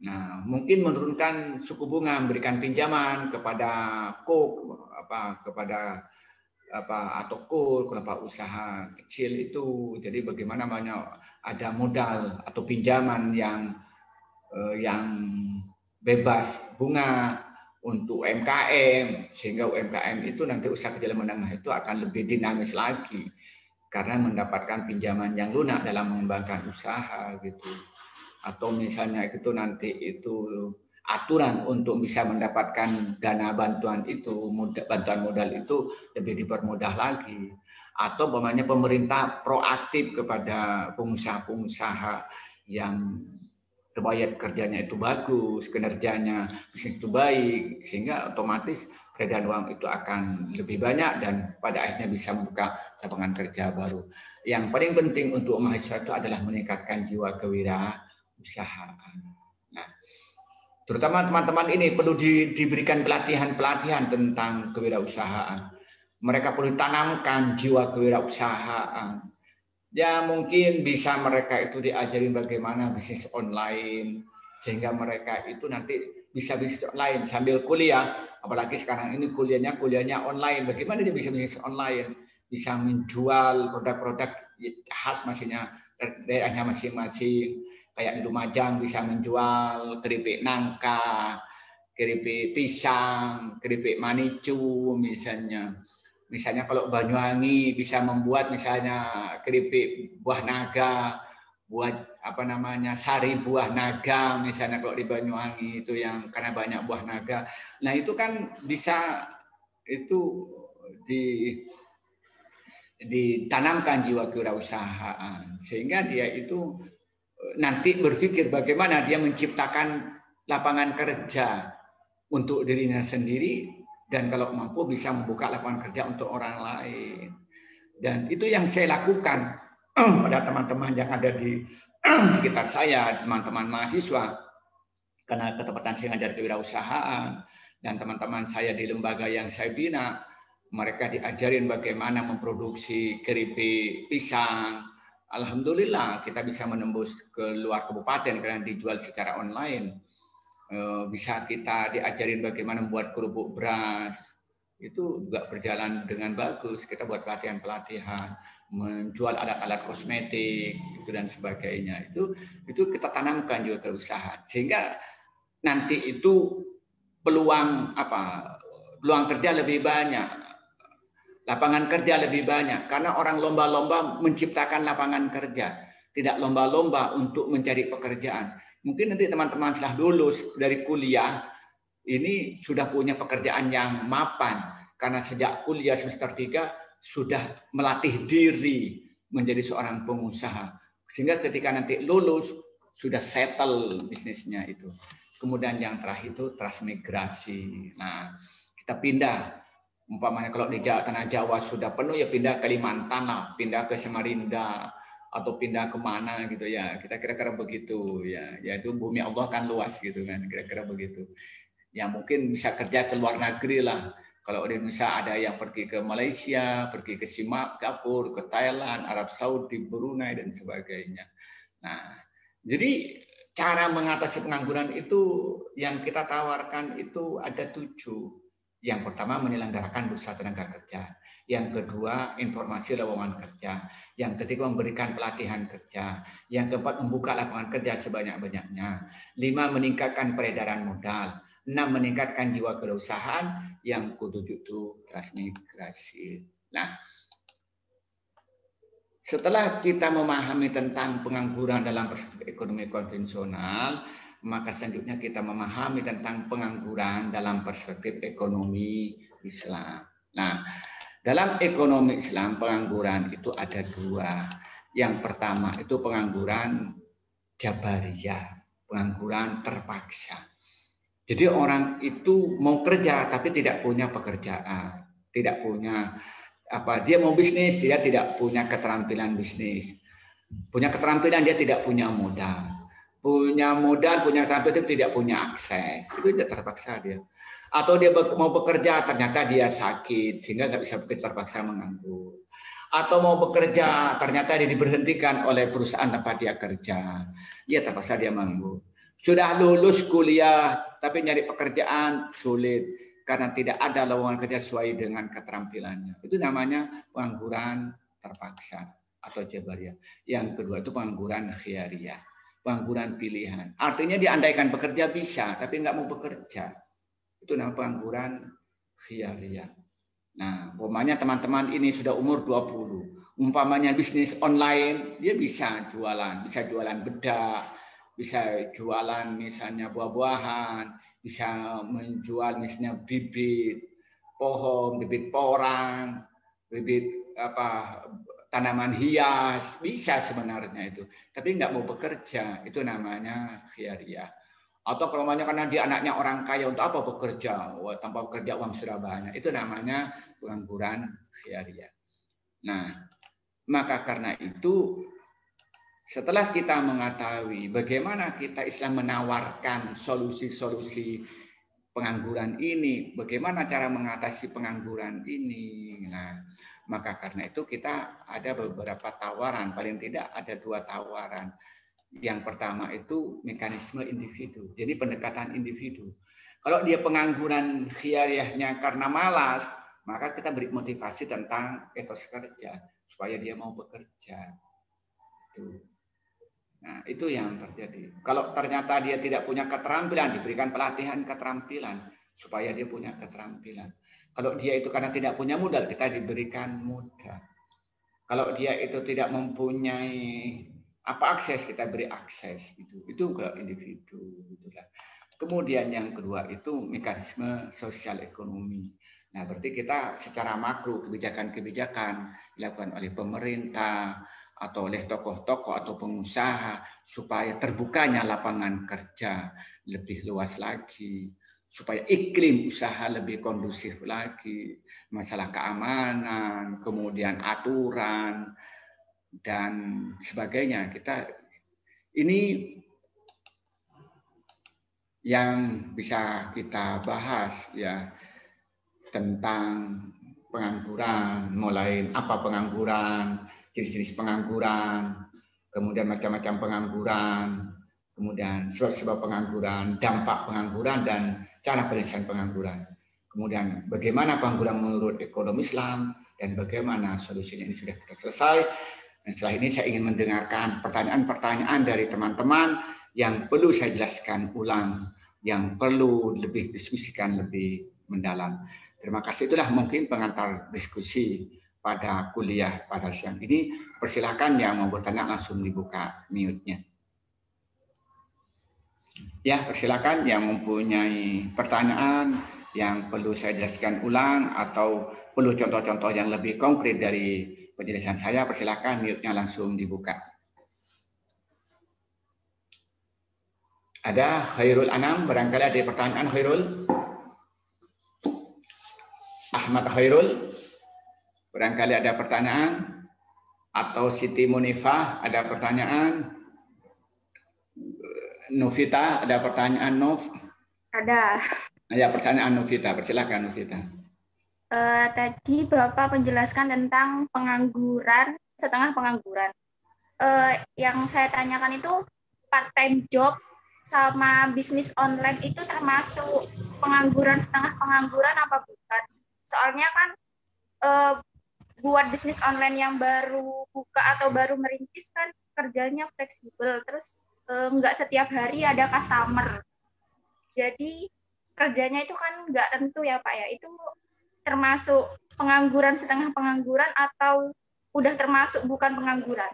Nah, mungkin menurunkan suku bunga, memberikan pinjaman kepada kepada atau kelompok usaha kecil itu. Jadi bagaimana banyak ada modal atau pinjaman yang bebas bunga untuk UMKM, sehingga UMKM itu nanti usaha kecil menengah itu akan lebih dinamis lagi karena mendapatkan pinjaman yang lunak dalam mengembangkan usaha gitu. Atau misalnya itu nanti itu aturan untuk bisa mendapatkan dana bantuan itu, bantuan modal itu lebih dipermudah lagi. Atau umpamanya pemerintah proaktif kepada pengusaha-pengusaha yang riwayat kerjanya itu bagus, kinerjanya bisnis itu baik, sehingga otomatis peredaran uang itu akan lebih banyak dan pada akhirnya bisa membuka lapangan kerja baru. Yang paling penting untuk mahasiswa itu adalah meningkatkan jiwa kewirausahaan. Nah, terutama teman-teman ini perlu diberikan pelatihan tentang kewirausahaan. Mereka perlu tanamkan jiwa kewirausahaan. Ya mungkin bisa mereka itu diajarin bagaimana bisnis online, sehingga mereka itu nanti bisa bisnis online sambil kuliah. Apalagi sekarang ini kuliahnya online. Bagaimana dia bisa bisnis online? Bisa menjual produk-produk khas daerahnya masing-masing. Kayak di Lumajang bisa menjual keripik nangka, keripik pisang, keripik manicu misalnya. Misalnya kalau Banyuwangi bisa membuat misalnya keripik buah naga, buat sari buah naga misalnya kalau di Banyuwangi itu yang karena banyak buah naga. Nah itu kan bisa itu ditanamkan jiwa kewirausahaan sehingga dia itu nanti berpikir bagaimana dia menciptakan lapangan kerja untuk dirinya sendiri dan kalau mampu bisa membuka lapangan kerja untuk orang lain. Dan itu yang saya lakukan pada teman-teman yang ada di sekitar saya, teman-teman mahasiswa, karena ketepatan saya ngajar kewirausahaan dan teman-teman saya di lembaga yang saya bina, mereka diajarin bagaimana memproduksi keripik pisang. Alhamdulillah kita bisa menembus ke luar kabupaten karena dijual secara online. Bisa kita diajarin bagaimana membuat kerupuk beras. Itu juga berjalan dengan bagus. Kita buat pelatihan-pelatihan, menjual alat-alat kosmetik itu dan sebagainya. Itu kita tanamkan juga kewirausahaan. Sehingga nanti itu peluang kerja lebih banyak. Lapangan kerja lebih banyak karena orang lomba-lomba menciptakan lapangan kerja, tidak lomba-lomba untuk mencari pekerjaan. Mungkin nanti teman-teman setelah lulus dari kuliah ini sudah punya pekerjaan yang mapan karena sejak kuliah semester 3 sudah melatih diri menjadi seorang pengusaha. Sehingga ketika nanti lulus sudah settle bisnisnya itu. Kemudian yang terakhir itu transmigrasi. Nah, kita pindah. Umpamanya kalau di tanah Jawa sudah penuh ya pindah ke Kalimantan lah, pindah ke Samarinda atau pindah kemana gitu ya, kita kira-kira begitu ya. Yaitu bumi Allah kan luas gitu kan, kira-kira begitu. Ya mungkin bisa kerja ke luar negeri lah. Kalau di Indonesia ada yang pergi ke Malaysia, pergi ke Singapura, ke Thailand, Arab Saudi, Brunei dan sebagainya. Nah, jadi cara mengatasi pengangguran itu yang kita tawarkan itu ada 7. Yang pertama menyelenggarakan bursa tenaga kerja. Yang kedua informasi lowongan kerja. Yang ketiga memberikan pelatihan kerja. Yang keempat membuka lapangan kerja sebanyak-banyaknya. 5 meningkatkan peredaran modal. 6 meningkatkan jiwa kewirausahaan. Yang ke-7 itu transmigrasi. Nah, setelah kita memahami tentang pengangguran dalam perspektif ekonomi konvensional, maka selanjutnya kita memahami tentang pengangguran dalam perspektif ekonomi Islam. Nah, dalam ekonomi Islam pengangguran itu ada 2. Yang pertama itu pengangguran jabariyah, pengangguran terpaksa. Jadi orang itu mau kerja tapi tidak punya pekerjaan, tidak punya dia mau bisnis, dia tidak punya keterampilan bisnis. Punya keterampilan dia tidak punya modal. Punya modal, punya keterampilan, tidak punya akses. Itu tidak terpaksa dia. Atau dia mau bekerja, ternyata dia sakit, sehingga nggak bisa bekerja, terpaksa menganggur. Atau mau bekerja, ternyata dia diberhentikan oleh perusahaan tempat dia kerja. Dia terpaksa dia menganggur. Sudah lulus kuliah, tapi nyari pekerjaan sulit karena tidak ada lowongan kerja sesuai dengan keterampilannya. Itu namanya pengangguran terpaksa atau jabariyah. Yang kedua itu pengangguran khiyariyah, pengangguran pilihan. Artinya diandaikan bekerja bisa, tapi nggak mau bekerja. Itu namanya pengangguran khiyariyah. Nah, umpamanya teman-teman ini sudah umur 20. Umpamanya bisnis online, dia bisa jualan bedak, bisa jualan misalnya buah-buahan, bisa menjual misalnya bibit pohon, bibit porang, bibit tanaman hias, bisa sebenarnya itu. Tapi nggak mau bekerja, itu namanya khiyariyah. Atau kalau karena dia anaknya orang kaya, untuk apa bekerja? Wah, tanpa bekerja uang sudah banyak. Itu namanya pengangguran khiyariyah. Nah, maka karena itu setelah kita mengetahui bagaimana kita Islam menawarkan solusi-solusi pengangguran ini, bagaimana cara mengatasi pengangguran ini. Nah, maka karena itu kita ada beberapa tawaran, paling tidak ada 2 tawaran. Yang pertama itu mekanisme individu, jadi pendekatan individu. Kalau dia pengangguran khiyariyahnya karena malas, maka kita beri motivasi tentang etos kerja supaya dia mau bekerja. Nah, itu yang terjadi. Kalau ternyata dia tidak punya keterampilan, diberikan pelatihan keterampilan supaya dia punya keterampilan. Kalau dia itu karena tidak punya modal, kita diberikan modal. Kalau dia itu tidak mempunyai akses, kita beri akses. Itu ke individu. Itulah. Kemudian yang kedua itu mekanisme sosial ekonomi. Nah, berarti kita secara makro kebijakan-kebijakan dilakukan oleh pemerintah atau oleh tokoh-tokoh atau pengusaha supaya terbukanya lapangan kerja lebih luas lagi, supaya iklim usaha lebih kondusif lagi, masalah keamanan, kemudian aturan dan sebagainya. Ini yang bisa kita bahas ya tentang pengangguran, mulai apa pengangguran, jenis-jenis pengangguran, kemudian macam-macam pengangguran, kemudian sebab-sebab pengangguran, dampak pengangguran, dan cara penyelesaian pengangguran. Kemudian bagaimana pengangguran menurut ekonomi Islam, dan bagaimana solusinya. Ini sudah kita selesai. Dan setelah ini saya ingin mendengarkan pertanyaan-pertanyaan dari teman-teman yang perlu saya jelaskan ulang, yang perlu lebih diskusikan lebih mendalam. Terima kasih. Itulah mungkin pengantar diskusi pada kuliah pada siang ini. Persilakan yang mau bertanya langsung dibuka mute-nya. Ya, persilakan yang mempunyai pertanyaan yang perlu saya jelaskan ulang atau perlu contoh-contoh yang lebih konkret dari penjelasan saya, persilakan mute-nya langsung dibuka. Ada Khairul Anam, barangkali ada pertanyaan Khairul? Ahmad Khairul, barangkali ada pertanyaan? Atau Siti Munifah, ada pertanyaan? Novita, ada pertanyaan Nov? Ada. Ya, pertanyaan Novita, persilakan Novita. Tadi Bapak menjelaskan tentang pengangguran, setengah pengangguran. Yang saya tanyakan itu part-time job sama bisnis online itu termasuk pengangguran, setengah pengangguran apa bukan? Soalnya kan buat bisnis online yang baru buka atau baru merintis kan kerjanya fleksibel, terus nggak setiap hari ada customer. Jadi kerjanya itu kan nggak tentu ya Pak ya. Itu termasuk pengangguran, setengah pengangguran, atau udah termasuk bukan pengangguran?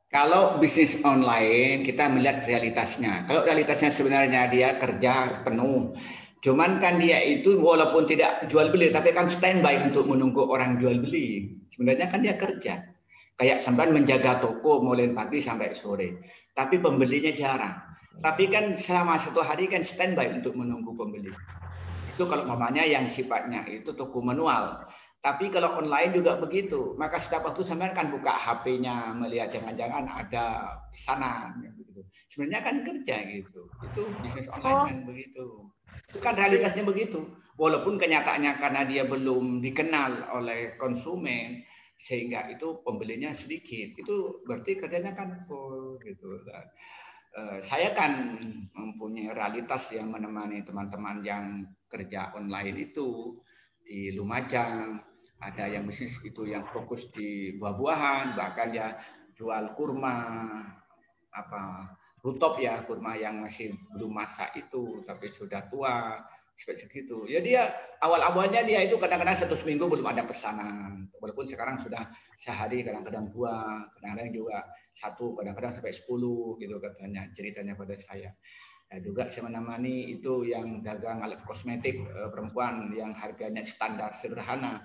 Kalau bisnis online kita melihat realitasnya. Kalau realitasnya sebenarnya dia kerja penuh. Cuman kan dia itu walaupun tidak jual beli, tapi kan standby untuk menunggu orang jual beli. Sebenarnya kan dia kerja. Kayak sampai menjaga toko mulai pagi sampai sore. Tapi pembelinya jarang. Tapi kan selama 1 hari kan standby untuk menunggu pembeli. Itu kalau mamanya yang sifatnya itu toko manual. Tapi kalau online juga begitu. Maka setiap waktu sampai kan buka HP-nya, melihat jangan-jangan ada pesanan. Gitu. Sebenarnya kan kerja gitu. Itu bisnis online kan begitu. Itu kan realitasnya begitu. Walaupun kenyataannya karena dia belum dikenal oleh konsumen, sehingga itu pembelinya sedikit. Itu berarti kerjanya kan full gitu. saya kan mempunyai realitas yang menemani teman-teman yang kerja online itu di Lumajang. Ada yang bisnis itu yang fokus di buah-buahan, bahkan ya jual kurma, rooftop ya, kurma yang masih belum masak itu, tapi sudah tua, seperti segitu. Ya dia awal-awalnya dia itu kadang-kadang 1 minggu belum ada pesanan, walaupun sekarang sudah sehari, kadang-kadang 2, kadang-kadang juga 1, kadang-kadang sampai 10 gitu katanya ceritanya pada saya. Nah, juga saya menemani itu yang dagang alat kosmetik perempuan yang harganya standar sederhana.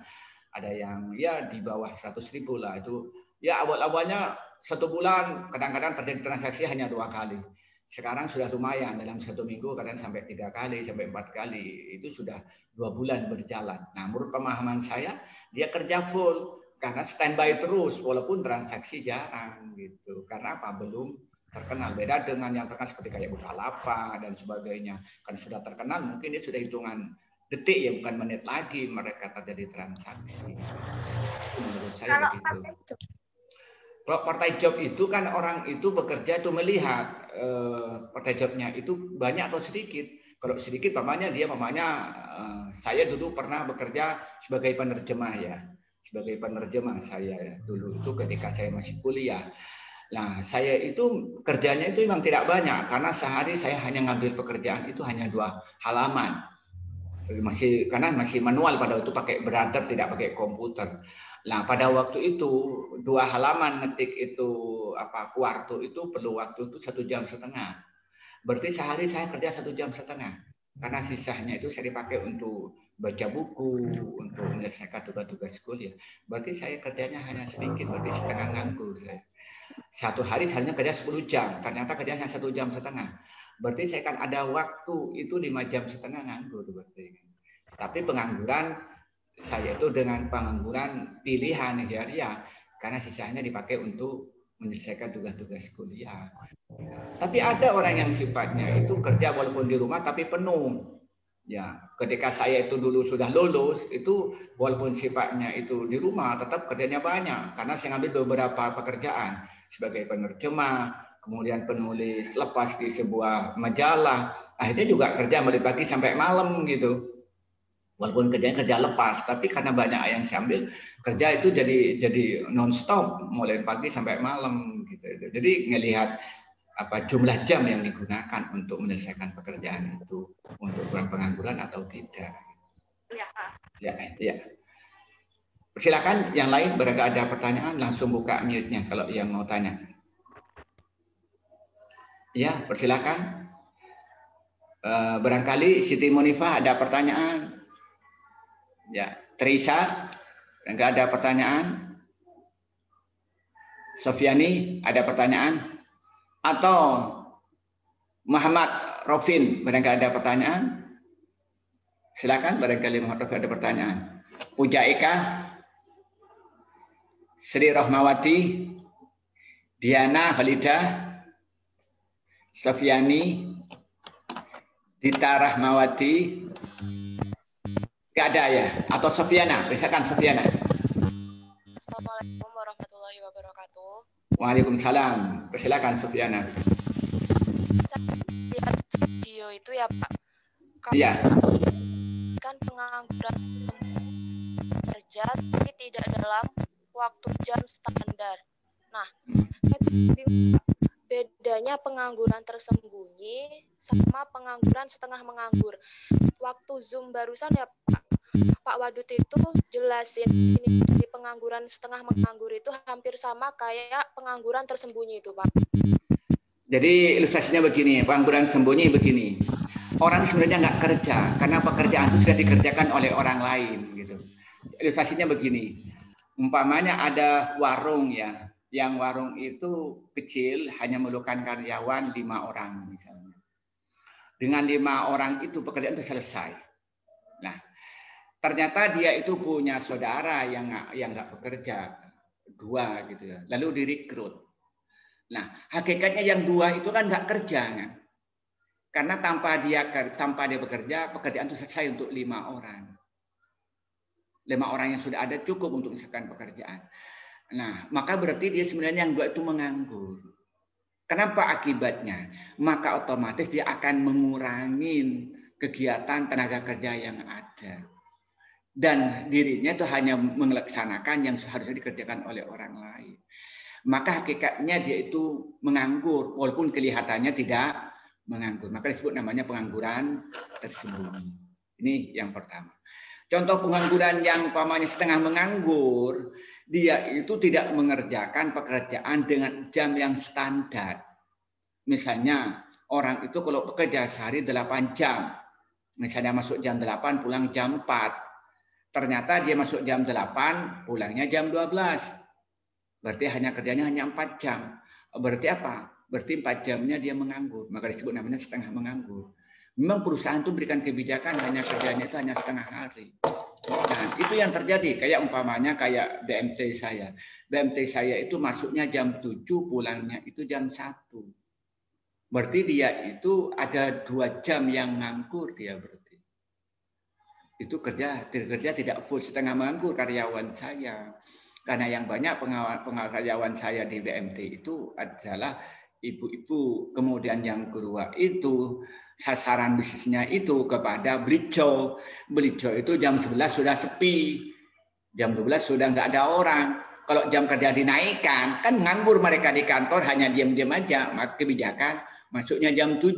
Ada yang ya di bawah 100.000 lah itu. Ya awal-awalnya 1 bulan kadang-kadang terjadi transaksi hanya 2 kali. Sekarang sudah lumayan dalam 1 minggu kadang sampai 3 kali sampai 4 kali. Itu sudah 2 bulan berjalan. Nah menurut pemahaman saya dia kerja full karena standby terus walaupun transaksi jarang gitu. Karena apa? Belum terkenal. Beda dengan yang terkenal seperti kayak Bukalapak dan sebagainya. Kan sudah terkenal mungkin dia sudah hitungan detik ya, bukan menit lagi mereka terjadi transaksi. Menurut saya begitu. Kalau partai job itu kan orang itu bekerja itu melihat partai jobnya itu banyak atau sedikit. Kalau sedikit, saya dulu pernah bekerja sebagai penerjemah ya, sebagai penerjemah saya ya. Dulu itu ketika saya masih kuliah. Nah, saya itu kerjanya itu memang tidak banyak karena sehari saya hanya ngambil pekerjaan itu hanya 2 halaman. Karena masih manual pada waktu pakai brother, tidak pakai komputer. Nah pada waktu itu 2 halaman ngetik itu kuarto itu perlu waktu itu 1,5 jam. Berarti sehari saya kerja 1,5 jam. Karena sisanya itu saya dipakai untuk baca buku, untuk menyelesaikan tugas-tugas kuliah. Berarti saya kerjanya hanya sedikit, berarti setengah nganggur saya. 1 hari hanya kerja 10 jam, ternyata kerjanya 1,5 jam. Berarti saya kan ada waktu itu 5,5 jam nganggur berarti. Tapi pengangguran saya itu dengan pengangguran pilihan ya, karena sisanya dipakai untuk menyelesaikan tugas-tugas kuliah. Tapi ada orang yang sifatnya itu kerja walaupun di rumah tapi penuh. Ya, ketika saya itu dulu sudah lulus itu walaupun sifatnya itu di rumah tetap kerjanya banyak karena saya ngambil beberapa pekerjaan sebagai penerjemah, kemudian penulis lepas di sebuah majalah, akhirnya juga kerja dari pagi sampai malam gitu. Walaupun kerjanya kerja lepas, tapi karena banyak yang saya ambil, kerja itu jadi non-stop mulai pagi sampai malam gitu. Jadi ngelihat jumlah jam yang digunakan untuk menyelesaikan pekerjaan itu untuk pengangguran atau tidak. Ya. Silakan yang lain barangkali ada pertanyaan langsung buka mute-nya kalau yang mau tanya. Ya, persilakan. Barangkali Siti Munifah ada pertanyaan. Ya, Teresa, barangkali ada pertanyaan. Sofiani, ada pertanyaan? Atau Muhammad Rofin, barangkali ada pertanyaan? Silakan, barangkali Muhammad Rofin ada pertanyaan. Puja Eka, Sri Rohmawati, Diana Halida, Sofiani, Dita Rahmawati, nggak ada ya? Atau Sofiana, misalkan Sofiana. Assalamualaikum warahmatullahi wabarakatuh. Waalaikumsalam. Silakan Sofiana. Saya lihat video itu ya Pak. Iya. Kan pengangguran kerja tapi tidak dalam waktu jam standar. Nah, itu bingung Pak. Bedanya pengangguran tersembunyi sama pengangguran setengah menganggur. Waktu Zoom barusan ya Pak Wadud itu jelasin ini di pengangguran setengah menganggur itu hampir sama kayak pengangguran tersembunyi itu Pak. Jadi ilustrasinya begini, pengangguran sembunyi begini. Orang sebenarnya nggak kerja karena pekerjaan itu sudah dikerjakan oleh orang lain gitu. Ilustrasinya begini, umpamanya ada warung ya. Yang warung itu kecil, hanya memerlukan karyawan 5 orang misalnya. Dengan 5 orang itu pekerjaan itu selesai. Nah, ternyata dia itu punya saudara yang nggak bekerja, 2 gitu ya. Lalu direkrut. Nah, hakikatnya yang 2 itu kan nggak kerja kan? Karena tanpa dia bekerja, pekerjaan itu selesai untuk 5 orang. 5 orang yang sudah ada cukup untuk menyelesaikan pekerjaan. Nah, maka berarti dia sebenarnya yang 2 itu menganggur. Kenapa akibatnya? Maka otomatis dia akan mengurangi kegiatan tenaga kerja yang ada. Dan dirinya itu hanya melaksanakan yang seharusnya dikerjakan oleh orang lain. Maka hakikatnya dia itu menganggur, walaupun kelihatannya tidak menganggur. Maka disebut namanya pengangguran tersembunyi. Ini yang pertama. Contoh pengangguran yang umpamanya setengah menganggur, dia itu tidak mengerjakan pekerjaan dengan jam yang standar. Misalnya orang itu kalau bekerja sehari 8 jam, misalnya masuk jam 8, pulang jam 4. Ternyata dia masuk jam 8, pulangnya jam 12. Berarti kerjanya hanya 4 jam. Berarti apa? Berarti 4 jamnya dia menganggur. Maka disebut namanya setengah menganggur. Memang perusahaan itu berikan kebijakan kerjanya itu hanya setengah hari. Nah, itu yang terjadi. Kayak umpamanya kayak BMT saya. BMT saya itu masuknya jam 7, pulangnya itu jam 1. Berarti dia itu ada 2 jam yang nganggur dia berarti. Itu kerja tidak full, setengah menganggur karyawan saya. Karena yang banyak pengawal karyawan saya di BMT itu adalah ibu-ibu. Kemudian yang kedua itu sasaran bisnisnya itu kepada Blico. Blico itu jam 11 sudah sepi. Jam 12 sudah nggak ada orang. Kalau jam kerja dinaikkan, kan nganggur mereka di kantor, hanya diam-diam aja. Maka kebijakan masuknya jam 7.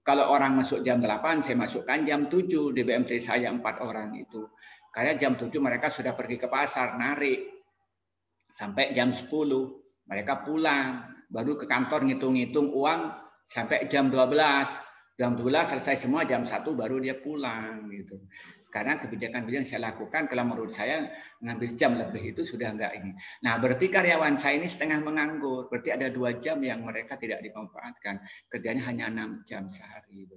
Kalau orang masuk jam 8, saya masukkan jam 7. Di BMT saya 4 orang itu. Karena jam 7 mereka sudah pergi ke pasar, narik. Sampai jam 10, mereka pulang. Baru ke kantor ngitung-ngitung uang sampai jam 12. Jam 12 selesai semua, jam 1 baru dia pulang gitu. Karena kebijakan yang saya lakukan, kalau menurut saya ngambil jam lebih itu sudah enggak ini. Nah, berarti karyawan saya ini setengah menganggur. Berarti ada 2 jam yang mereka tidak dimanfaatkan. Kerjanya hanya 6 jam sehari.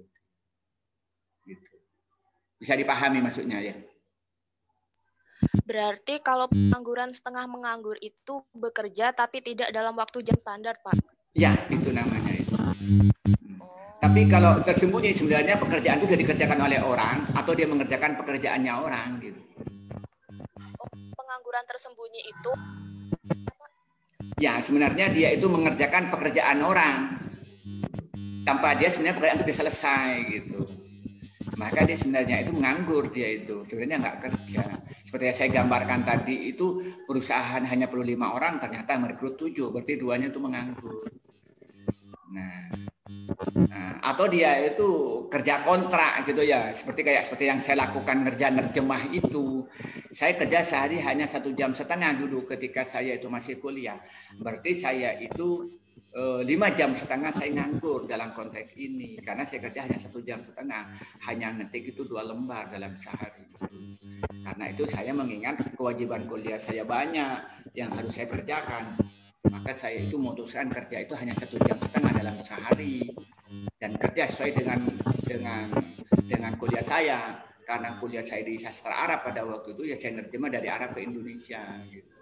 Gitu. Bisa dipahami maksudnya ya? Berarti kalau pengangguran setengah menganggur itu bekerja tapi tidak dalam waktu jam standar, Pak? Ya, itu namanya itu. Tapi kalau tersembunyi sebenarnya pekerjaan itu sudah dikerjakan oleh orang atau dia mengerjakan pekerjaannya orang gitu. Pengangguran tersembunyi itu apa? Ya, sebenarnya dia itu mengerjakan pekerjaan orang. Tanpa dia sebenarnya pekerjaan itu sudah selesai gitu. Maka dia sebenarnya itu menganggur dia itu. Sebenarnya nggak kerja. Seperti yang saya gambarkan tadi itu perusahaan hanya perlu 5 orang, ternyata merekrut 7. Berarti 2-nya itu menganggur. Nah, atau dia itu kerja kontrak gitu ya, seperti yang saya lakukan kerja nerjemah itu. Saya kerja sehari hanya 1,5 jam dulu ketika saya itu masih kuliah. Berarti saya itu 5,5 jam saya nganggur dalam konteks ini, karena saya kerja hanya 1,5 jam, hanya ngetik itu 2 lembar dalam sehari. Karena itu saya mengingat kewajiban kuliah saya banyak yang harus saya kerjakan. Maka saya itu memutuskan kerja itu hanya 1,5 jam dalam sehari dan kerja sesuai dengan kuliah saya. Karena kuliah saya di sastra Arab pada waktu itu ya saya nerjemah dari Arab ke Indonesia gitu.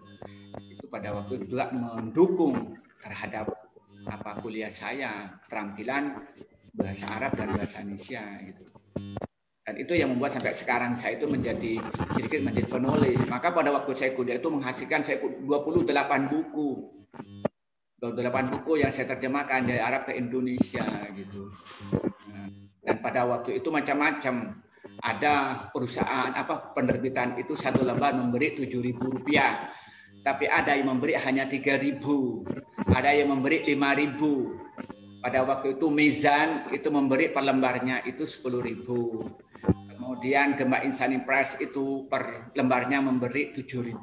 Itu pada waktu itu juga mendukung terhadap kuliah saya, keterampilan bahasa Arab dan bahasa Indonesia gitu. Dan itu yang membuat sampai sekarang saya itu menjadi penulis. Maka pada waktu saya kuliah itu menghasilkan saya 28 buku. 28 buku yang saya terjemahkan dari Arab ke Indonesia gitu. Dan pada waktu itu macam-macam. Ada perusahaan penerbitan itu 1 lembar memberi Rp7.000. Tapi ada yang memberi hanya 3.000. Ada yang memberi 5.000. Pada waktu itu Mizan itu memberi per lembarnya itu 10.000. Kemudian Gema Insani Press itu per lembarnya memberi 7.000.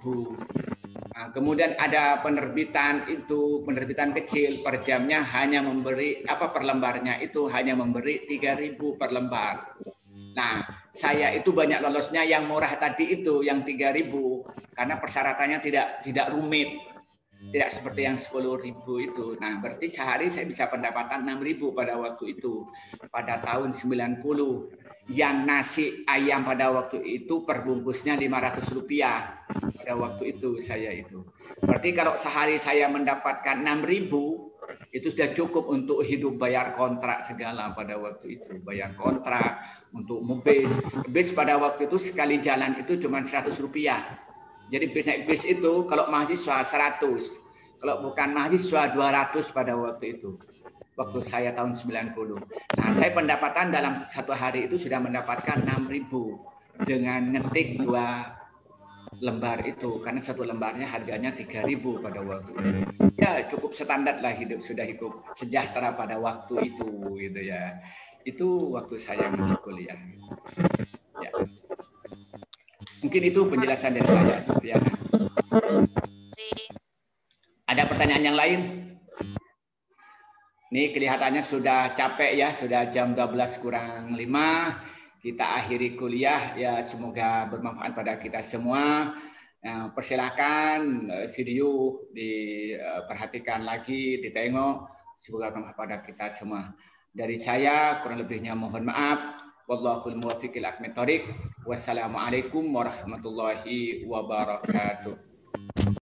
Nah, kemudian ada penerbitan kecil per jamnya hanya memberi per lembarnya itu hanya memberi 3.000 per lembar. Nah, saya itu banyak lolosnya yang murah tadi itu yang 3.000 karena persyaratannya tidak rumit. Tidak seperti yang 10.000 itu. Nah, berarti sehari saya bisa pendapatan 6.000 pada waktu itu. Pada tahun 90. Yang nasi ayam pada waktu itu per bungkusnya Rp500 pada waktu itu saya itu. Berarti kalau sehari saya mendapatkan 6.000 itu sudah cukup untuk hidup, bayar kontrak segala pada waktu itu. Bayar kontrak untuk bis. Bis pada waktu itu sekali jalan itu cuma Rp100. Jadi naik bis itu kalau mahasiswa 100. Kalau bukan mahasiswa 200 pada waktu itu. Waktu saya tahun 90. Nah, saya pendapatan dalam satu hari itu sudah mendapatkan 6.000 dengan ngetik 2 lembar itu, karena satu lembarnya harganya 3.000 pada waktu itu. Ya, cukup standar lah hidup, sudah hidup sejahtera pada waktu itu gitu ya. Itu waktu saya masih kuliah. Ya. Mungkin itu penjelasan dari saya, Sufiana. Ada pertanyaan yang lain? Ini kelihatannya sudah capek ya, sudah jam 12 kurang 5. Kita akhiri kuliah, ya semoga bermanfaat pada kita semua. Nah, persilakan video diperhatikan lagi, ditengok. Semoga bermanfaat pada kita semua. Dari saya kurang lebihnya mohon maaf. Wallahul muwaffiq ila aqwamit thoriq. Wassalamualaikum warahmatullahi wabarakatuh.